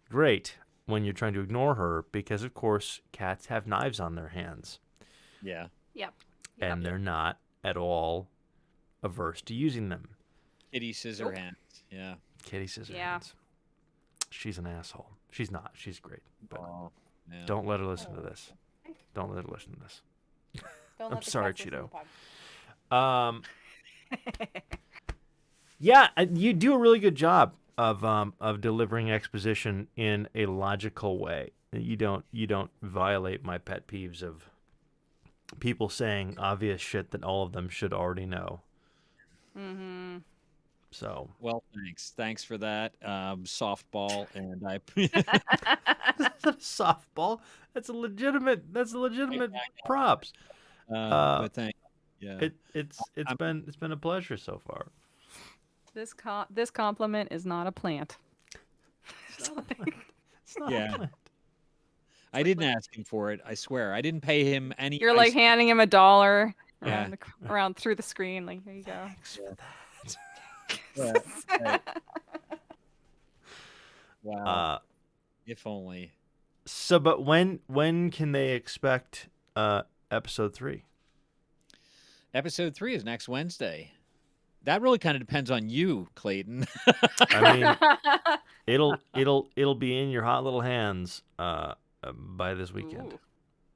great when you're trying to ignore her because, of course, cats have knives on their hands. Yeah. Yep. And they're not at all averse to using them. Kitty scissor hands. Yeah. Kitty scissor hands. She's an asshole. She's not. She's great. But don't let her listen to this. Don't let her listen to this. I'm sorry, Cheeto. Yeah, you do a really good job of delivering exposition in a logical way. You don't violate my pet peeves of people saying obvious shit that all of them should already know. Mm-hmm. So well, thanks for that softball, and I. That's not a softball. That's a legitimate props. But thank. Yeah. It's been a pleasure so far. This compliment is not a plant. It's not a plant. I didn't ask him for it. I swear, I didn't pay him any. You're like handing him $1 around through the screen. Like, here you go. Thanks for that. Wow. If only. So, but when can they expect episode 3? Episode 3 is next Wednesday. That really kind of depends on you, Clayton. I mean, it'll be in your hot little hands by this weekend.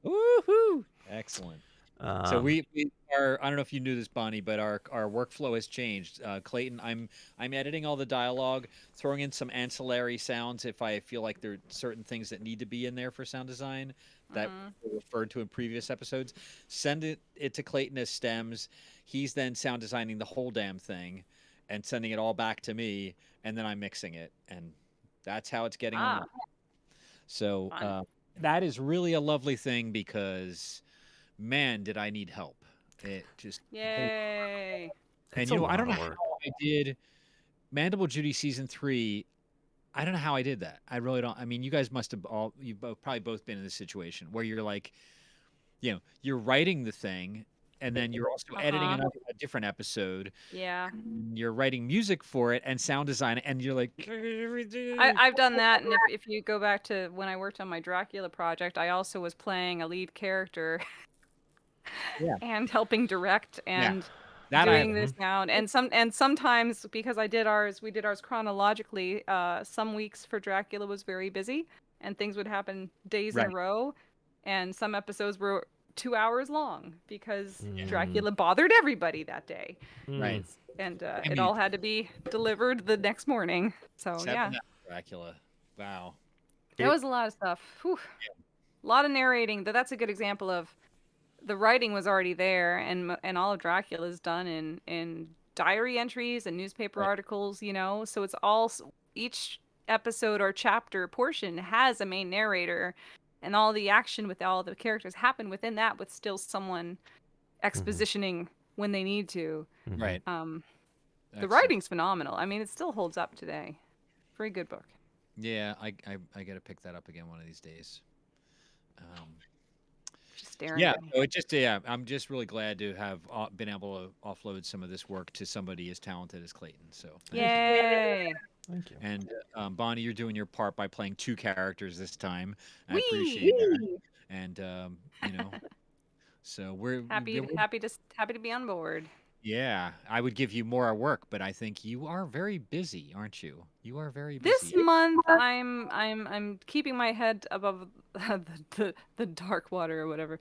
Woohoo! Excellent. So we are. I don't know if you knew this, Bonnie, but our workflow has changed. Clayton, I'm editing all the dialogue, throwing in some ancillary sounds if I feel like there are certain things that need to be in there for sound design that were referred to in previous episodes. Send it to Clayton as stems. He's then sound designing the whole damn thing and sending it all back to me, and then I'm mixing it, and that's how it's getting on. So that is really a lovely thing because, man, did I need help. It just yay. And I don't know how I did Mandible Judy season 3. I don't know how I did that. I really don't. I mean, you guys must have you've probably both been in this situation where you're like, you're writing the thing and then you're also editing a different episode. Yeah. You're writing music for it and sound design, and you're like, I've done that. And if you go back to when I worked on my Dracula project, I also was playing a lead character and helping direct and doing the sound. And sometimes because we did ours chronologically, some weeks for Dracula was very busy and things would happen days in a row. And some episodes were 2 hours long because Dracula bothered everybody that day. Right. And it all had to be delivered the next morning. So Dracula. Wow. That was a lot of stuff. Whew. A lot of narrating. That's a good example of the writing was already there, and all of Dracula is done in diary entries and newspaper articles. So it's all, each episode or chapter portion has a main narrator. And all the action with all the characters happen within that, with still someone expositioning when they need to. Right. The writing's phenomenal. I mean, it still holds up today. Very good book. Yeah, I got to pick that up again one of these days. Just staring at me. So I'm just really glad to have been able to offload some of this work to somebody as talented as Clayton. So yay! Thank you. And Bonnie, you're doing your part by playing 2 characters this time. I appreciate Whee! that. And you know, so Happy to be on board. yeah, I would give you more work, but I think you are very busy, aren't you? You are very This busy. month, I'm keeping my head above the dark water or whatever,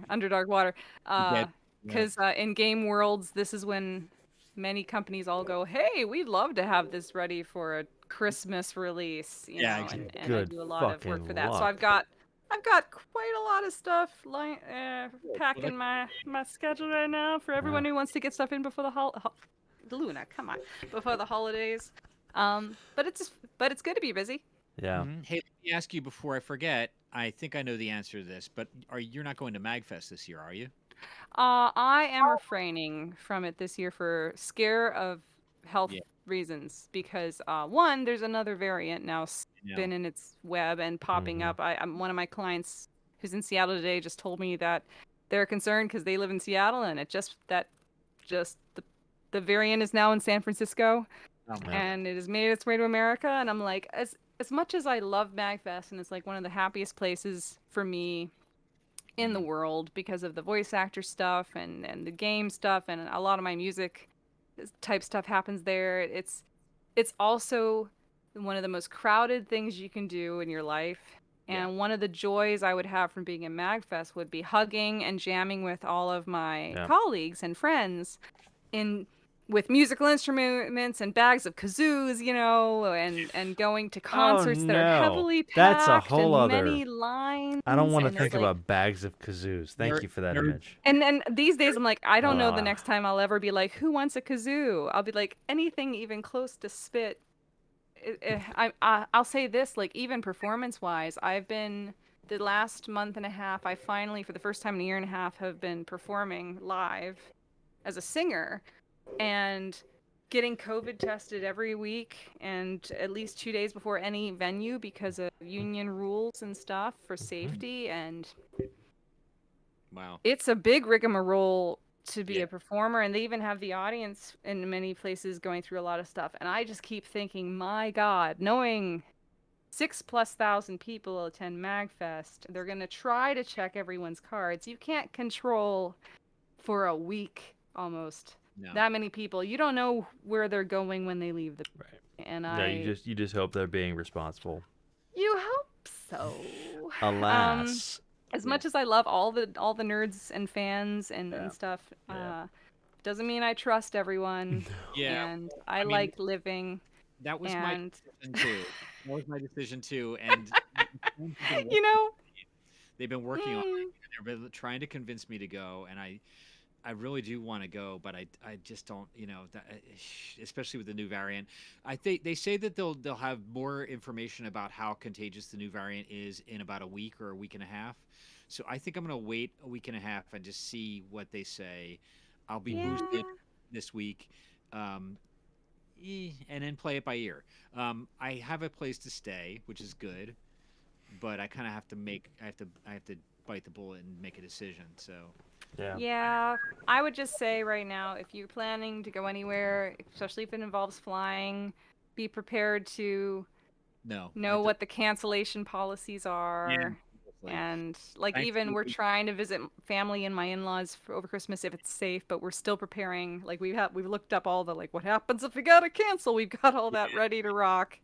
under dark water. Get, yeah, Because in game worlds, this is when many companies all go, "Hey, we'd love to have this ready for a Christmas release," yeah, and I Good do a lot of work fucking for that. So luck. I've got quite a lot of stuff Well, packing my schedule right now for everyone Yeah. who wants to get stuff in before Luna, come on, before the holidays. But it's good to be busy. Yeah. Hey, let me ask you before I forget. I think I know the answer to this, but you're not going to Magfest this year, are you? I am refraining from it this year for scare of health Yeah, reasons because one, there's another variant now I know. spinning its web and popping Mhm. up. I'm one of my clients who's in Seattle today just told me that they're concerned because they live in Seattle and just the variant is now in San Francisco Oh my Yeah. God. and it has made its way to America. And I'm like, as much as I love MagFest and it's like one of the happiest places for me in the world because of the voice actor stuff and the game stuff and a lot of my music type stuff happens there. It's also one of the most crowded things you can do in your life. Yeah. And one of the joys I would have from being in MagFest would be hugging and jamming with all of my Yeah. colleagues and friends in with musical instruments and bags of kazoos, and going to Oh concerts that are no. heavily That's a packed whole and other. many lines, I don't want to and it's think like about bags of kazoos. Thank Nerd, you for that nerd, image. and these days I'm like, I don't know the Uh, next time I'll ever be like, who wants a kazoo? I'll be like, anything even close to spit. I'll say this, like even performance wise, I've been the last month and a half. I finally, for the first time in a year and a half, have been performing live as a singer, and getting COVID tested every week and at least 2 days before any venue because of union rules and stuff for safety and wow. it's a big rigmarole to be Yeah. a performer, and they even have the audience in many places going through a lot of stuff. And I just keep thinking, my God, knowing 6,000+ people attend MagFest, they're gonna try to check everyone's cards. You can't control for a week almost No. that many people. You don't know where they're going when they leave the. right. And Yeah, you just hope they're being responsible. you hope so. Alas. As much as I love all the nerds and fans and stuff, Yeah. doesn't mean I trust everyone. Yeah. And I mean, like living. that was my And decision too. That was my decision too. And you know, they've been working on mm, it. They've been trying to convince me to go, and I really do want to go, but I just don't, especially with the new variant. I think they say that they'll have more information about how contagious the new variant is in about a week or a week and a half. So I think I'm going to wait a week and a half and just see what they say. I'll be yeah, boosted this week, and then play it by ear. I have a place to stay, which is good, but I kind of have to I have to bite the bullet and make a decision. So yeah. I would just say right now, if you're planning to go anywhere, especially if it involves flying, be prepared to no, know what the cancellation policies are. like, And like even we're thankfully, trying to visit family and my in-laws for over Christmas if it's safe, but we're still preparing. Like we've looked up all the like what happens if we gotta cancel. We've got all that ready to rock.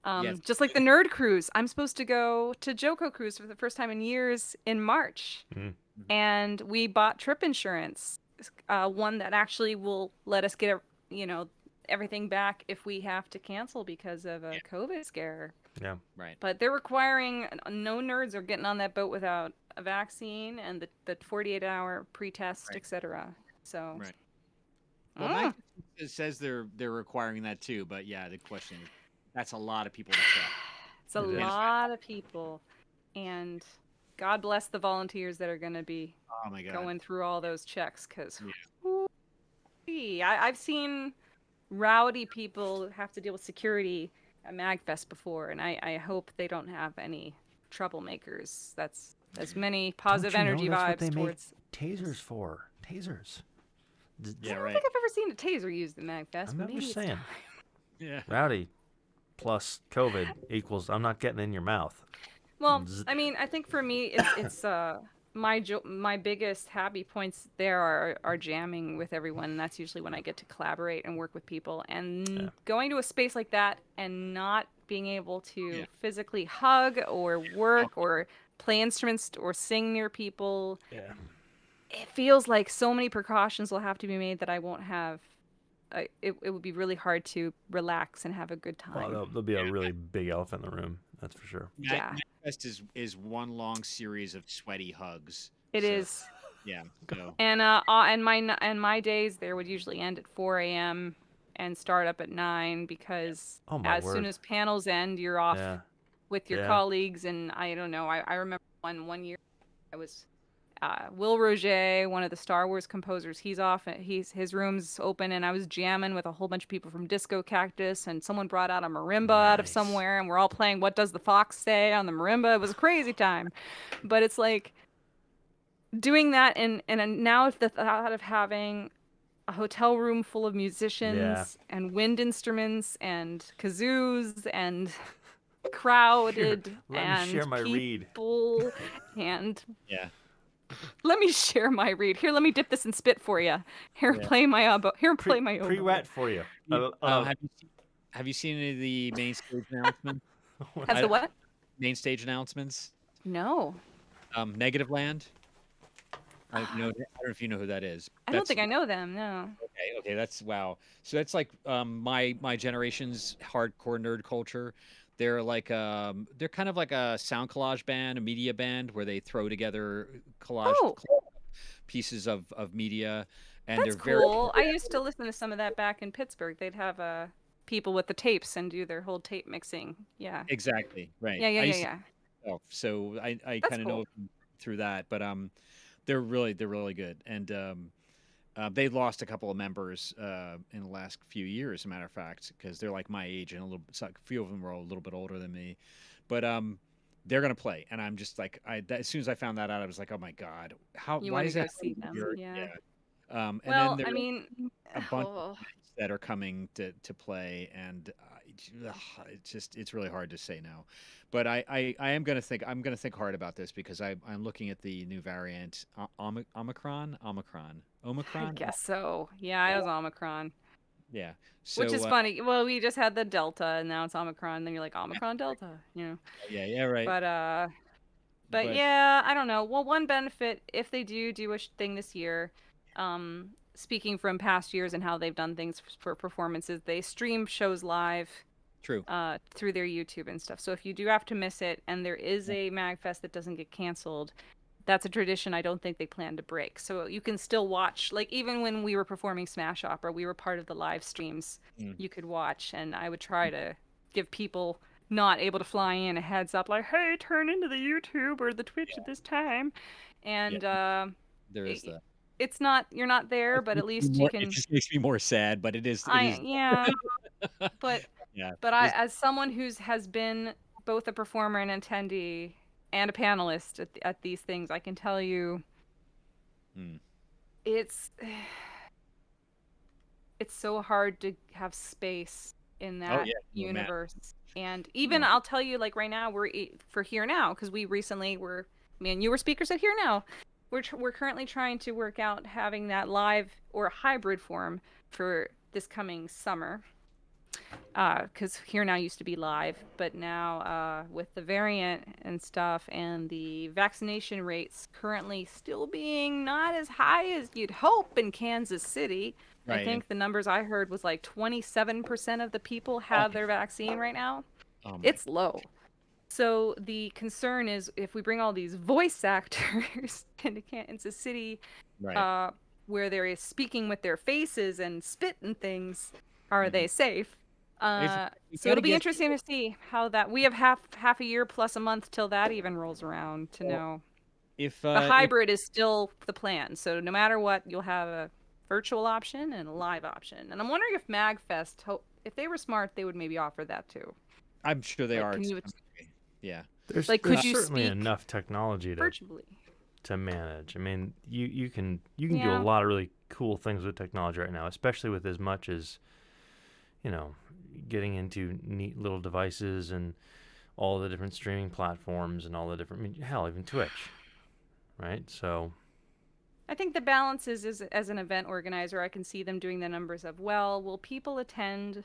yes, Just like the nerd cruise, I'm supposed to go to Joko Cruise for the first time in years in March, and we bought trip insurance, one that actually will let us get everything back if we have to cancel because of a COVID scare. Yeah. right. But they're requiring no nerds are getting on that boat without a vaccine and the 48-hour pre-test, Right. etc. So, Right. Well, Mac says they're requiring that too, but yeah, the question is that's a lot of people to check. it's a It is. lot of people, and God bless the volunteers that are going to be Oh my God. going through all those checks, because Yeah. I've seen rowdy people have to deal with security at MagFest before, and I hope they don't have any troublemakers. That's as many positive Don't you know energy that's vibes what they towards. make tasers for? Tasers. Yeah, I don't right. think I've ever seen a taser used at MagFest. I'm But maybe just it's saying. Yeah. Rowdy plus COVID equals I'm not getting in your mouth. Well, I mean, I think for me, it's my biggest happy points there are jamming with everyone, and that's usually when I get to collaborate and work with people. And going to a space like that and not being able to physically hug or work or play instruments or sing near people, it feels like so many precautions will have to be made that I won't have. It would be really hard to relax and have a good time. Well, there'll be a really big elephant in the room. That's for sure. Yeah. Magfest is one long series of sweaty hugs. It is. Yeah. So. And my days there would usually end at 4 a.m. and start up at 9 because as soon as panels end, you're off with your colleagues. And I don't know. I remember one year I was Will Roget, one of the Star Wars composers. He's off. His room's open, and I was jamming with a whole bunch of people from Disco Cactus, and someone brought out a marimba out of somewhere, and we're all playing "What Does the Fox Say" on the marimba. It was a crazy time, but it's like doing that, and now the thought of having a hotel room full of musicians and wind instruments and kazoos and crowded Let me share my people reed. And yeah. Let me share my reed. Here, let me dip this in spit for you. Here, play my oboe. Here, play my oboe. Pre-wet for you. Have you seen any of the main stage announcements? Has the what? Main stage announcements? No. Negative Land. I don't know if you know who that is. I don't think I know them. No. Okay, that's wow. So that's like my generation's hardcore nerd culture. They're like they're kind of like a sound collage band, a media band where they throw together collage pieces of media, and that's they're cool. very. I used to listen to some of that back in Pittsburgh. They'd have people with the tapes and do their whole tape mixing. Yeah. Exactly. Right. Yeah. So I kind of cool. know through that, but they're really good, and they lost a couple of members in the last few years, as a matter of fact, because they're like my age and a few of them were a little bit older than me, but they're gonna play, and I'm just like, as soon as I found that out, I was like, oh my god, why is that? See them? Yeah. And well, then I mean, a bunch of that are coming to play, and it's really hard to say now, but I am gonna think hard about this because I'm looking at the new variant Omicron. I guess so. Yeah, I was Omicron. Yeah. So, which is funny. Well, we just had the Delta, and now it's Omicron. And then you're like Omicron Delta, you know. Yeah, right. But yeah, I don't know. Well, one benefit if they do a thing this year, speaking from past years and how they've done things for performances, they stream shows live. True. Through their YouTube and stuff. So if you do have to miss it, and there is a MagFest that doesn't get canceled, that's a tradition I don't think they plan to break. So you can still watch, like even when we were performing Smash Opera, we were part of the live streams. You could watch, and I would try to give people not able to fly in a heads up, like, hey, turn into the YouTube or the Twitch at this time. And there is that. It's not, you're not there, but at least you can. It just makes me more sad, but it is. Yeah. But as someone has been both a performer and attendee and a panelist at these things, I can tell you it's so hard to have space in that universe. And even I'll tell you, like right now, we're for Here Now, because we recently me and you were speakers at Here Now. We're currently trying to work out having that live or a hybrid form for this coming summer. Because Here Now used to be live, but now with the variant and stuff and the vaccination rates currently still being not as high as you'd hope in Kansas City. Right. I think the numbers I heard was like 27% of the people have their vaccine right now. It's low. So the concern is if we bring all these voice actors into Kansas City, where they're speaking with their faces and spit and things, are they safe? So it'll be interesting to see how that. We have half a year plus a month till that even rolls around to know. If the hybrid is still the plan, so no matter what, you'll have a virtual option and a live option. And I'm wondering if MagFest, if they were smart, they would maybe offer that too. I'm sure they are. Yeah. There's certainly enough technology to manage. I mean, you can do a lot of really cool things with technology right now, especially with as much as, getting into neat little devices and all the different streaming platforms and all the different, I mean, hell, even Twitch, right? So I think the balance is as an event organizer, I can see them doing the numbers of, well, will people attend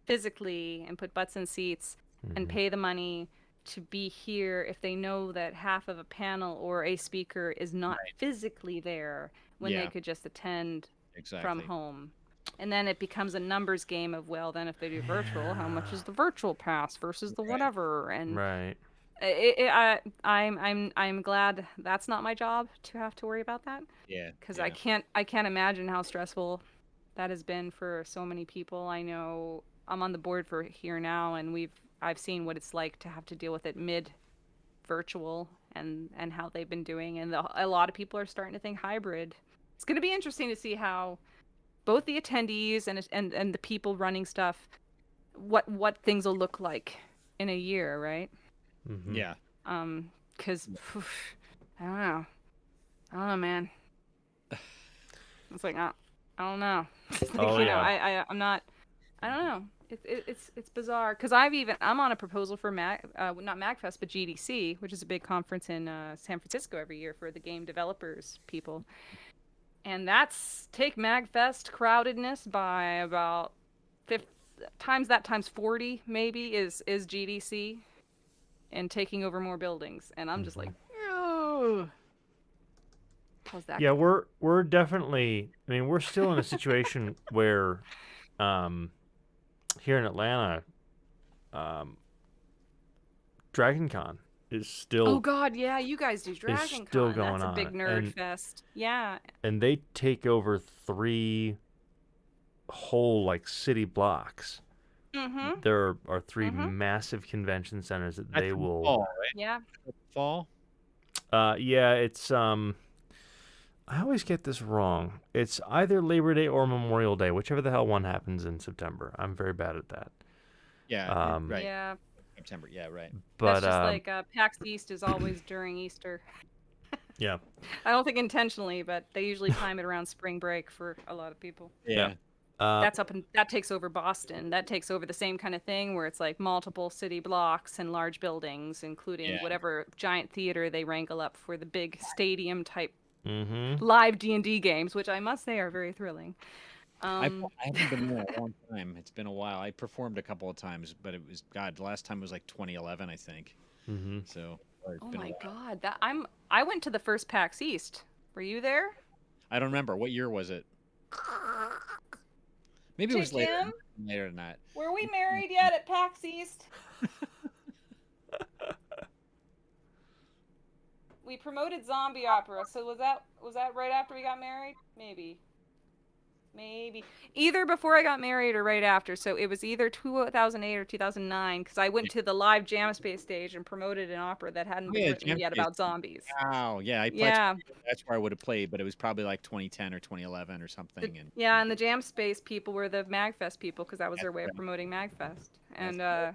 physically and put butts in seats and pay the money to be here if they know that half of a panel or a speaker is not physically there when they could just attend from home? And then it becomes a numbers game of, well, then if they do virtual, how much is the virtual pass versus the whatever? And I'm glad that's not my job to have to worry about that. Yeah. Because I can't imagine how stressful that has been for so many people. I know I'm on the board for Here Now, and I've seen what it's like to have to deal with it mid virtual and how they've been doing, and a lot of people are starting to think hybrid. It's going to be interesting to see how both the attendees and the people running stuff, what things will look like in a year, right? Yeah. Because I don't know, man. It's like I don't know. Like, I'm not. I don't know. It's bizarre because I'm on a proposal for not MagFest but GDC, which is a big conference in San Francisco every year for the game developers people, and that's take MagFest crowdedness by about times 40 maybe is GDC, and taking over more buildings, and I'm just like, oh. How's that? Yeah, we're definitely. I mean, we're still in a situation where, here in Atlanta, Dragon Con is still. Oh God, yeah, you guys do Dragon Con. Still going That's on. a big nerd fest. Yeah. And they take over 3 whole like city blocks. There are 3 massive convention centers that they will. Fall, right? Yeah. Fall. Yeah, it's I always get this wrong. It's either Labor Day or Memorial Day, whichever the hell one happens in September. I'm very bad at that. Yeah. Right. Yeah. September. Yeah. Right. But that's just like PAX East is always during Easter. Yeah. I don't think intentionally, but they usually time it around spring break for a lot of people. Yeah. That takes over Boston. That takes over the same kind of thing where it's like multiple city blocks and large buildings, including whatever giant theater they wrangle up for the big stadium type live D&D games, which I must say are very thrilling. I haven't been there a long time. It's been a while. I performed a couple of times, but it was the last time was like 2011, I think. So. Oh my God! I went to the first PAX East. Were you there? I don't remember. What year was it? Maybe it was later than that. Were we married yet at PAX East? We promoted zombie opera, so was that right after we got married? Maybe. Either before I got married or right after. So it was either 2008 or 2009 because I went to the live Jam Space stage and promoted an opera that hadn't been written yet about zombies. Wow, yeah, that's where I would have played, but it was probably like 2010 or 2011 or something. And the Jam Space people were the MagFest people because that was their way of promoting MagFest. And I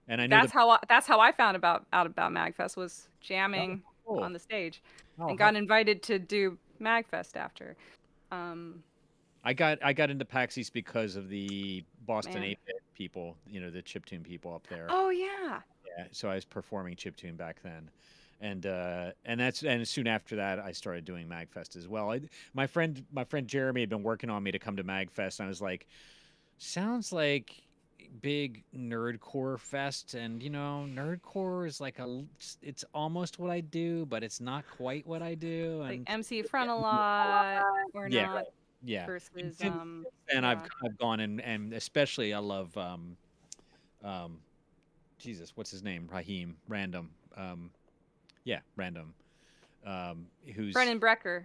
know that's how I found out about MagFest was jamming on the stage, and got invited to do MagFest after. I got into PAX East because of the Boston 8-bit people, the chiptune people up there. Oh yeah. Yeah, so I was performing chiptune back then, and soon after that I started doing MagFest as well. My friend Jeremy had been working on me to come to MagFest, and I was like, sounds like big nerdcore fest, and nerdcore is like it's almost what I do, but it's not quite what I do. And like MC front a lot or not. Right. Yeah. Versus and I've gone and especially I love Jesus, what's his name? Random. Random. Who's Brendan Becker.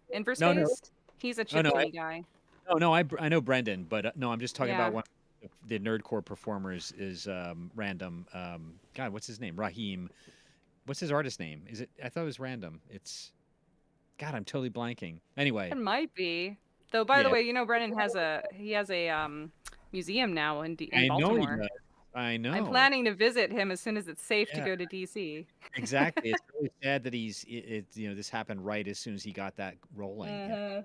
Inverse Based? He's a chiptune guy. Oh no, I know Brendan, but no, I'm just talking about one of the nerdcore performers is Random. God, what's his name? Raheem. What's his artist name? Is it? I thought it was Random. It's. God, I'm totally blanking. Anyway, it might be. Though, by the way, Brendan has a museum now in Baltimore. I know. I'm planning to visit him as soon as it's safe to go to DC. Exactly. It's really sad that this happened right as soon as he got that rolling.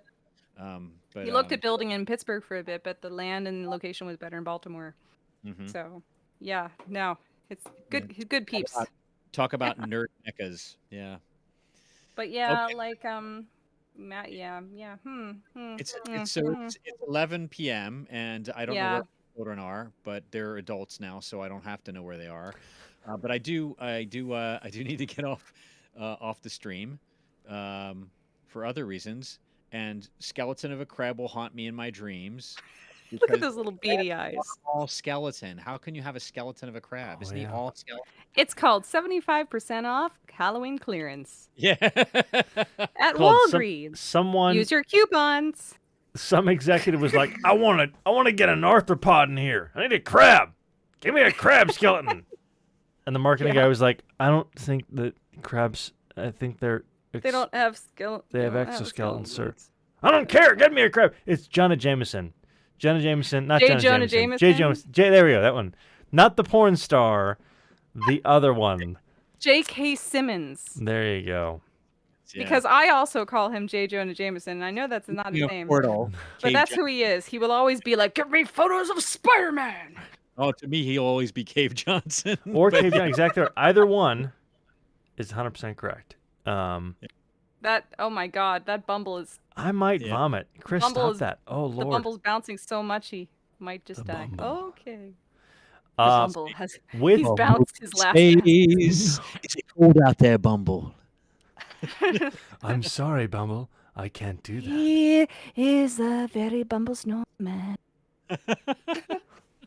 But He looked at building in Pittsburgh for a bit, but the land and location was better in Baltimore. mhm. So, yeah, no, it's good. Yeah. Good peeps. Talk about nerd meccas. Yeah. But yeah, Okay. like Matt, yeah. It's 11 p.m. and I don't know where Yeah. my children are, but they're adults now, so I don't have to know where they are. But I do need to get off the stream, for other reasons. And skeleton of a crab will haunt me in my dreams Look at because those little crabs beady eyes. are all skeleton. How can you have a skeleton of a crab? Oh, Isn't he yeah. all skeleton? It's called 75% off Halloween clearance Yeah. at Called Walgreens. someone, Use your coupons. some executive was like, I want to get an arthropod in here. I need a crab. Give me a crab skeleton. And the marketing guy was like, I don't think that crabs, I think They don't have they have exoskeletons, sir. I don't care. Get me a crab. It's Jonah Jameson. Jonah Jameson, not J. Jonah Jonah Jameson. J. Jameson? There we go, that one. Not the porn star, the other one. J.K. Simmons. There you go. Yeah. Because I also call him J. Jonah Jameson, and I know that's not his name. Portal. But that's who he is. He will always be like, give me photos of Spider-Man. Oh, to me, he'll always be Cave Johnson. Or but- Cave Johnson, exactly. Either one is 100% correct. Oh my God, that Bumble is, I might vomit. Chris, Bumble stop is- that. Oh, the Lord. Bumble's bouncing so much he might just The die. Bumble. Okay. The Uh, Bumble has, with he's bounced his last. Is it cold out there, Bumble? I'm sorry, Bumble. I can't do that. He is a very Bumble snowman.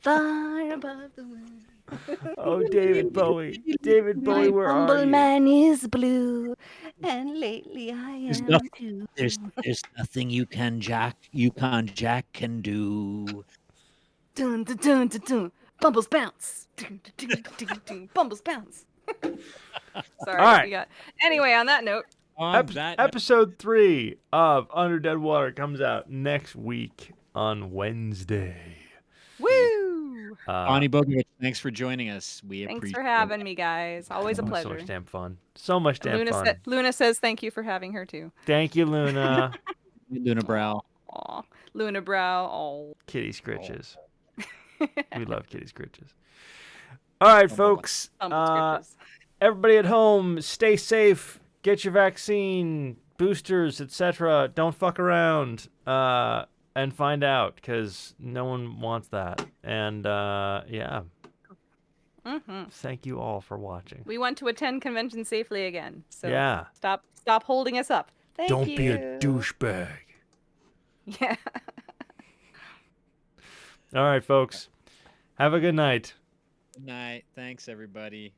Far above the world. Oh, David Bowie. David My Bowie, where are Bumble you? man is blue, and lately I am too. There's nothing Yukon Jack can do. Dun, dun, dun, dun, dun. Bumbles bounce. Dun, dun, dun, dun, dun. Bumbles bounce. Sorry, All right. we got. Anyway, on that note, Episode 3 of Under Dead Water comes out next week on Wednesday. woo! Bonnie Bogovich, thanks for joining us. We Thanks appreciate for having me, guys. Always a So pleasure. much damn fun. So much damn fun. Luna says thank you for having her too. Thank you, Luna. Luna Brow. Aw, Luna Brow. Oh. Kitty Scritches. We love Kitty Scritches. All right, folks. Everybody at home, stay safe. Get your vaccine, boosters, etc. Don't fuck around and find out, because no one wants that. And yeah. Thank you all for watching. We want to attend convention safely again. So Yeah. stop holding us up. Thank Don't you. be a douchebag. Yeah. All right, folks. Have a good night. Good night. Thanks, everybody.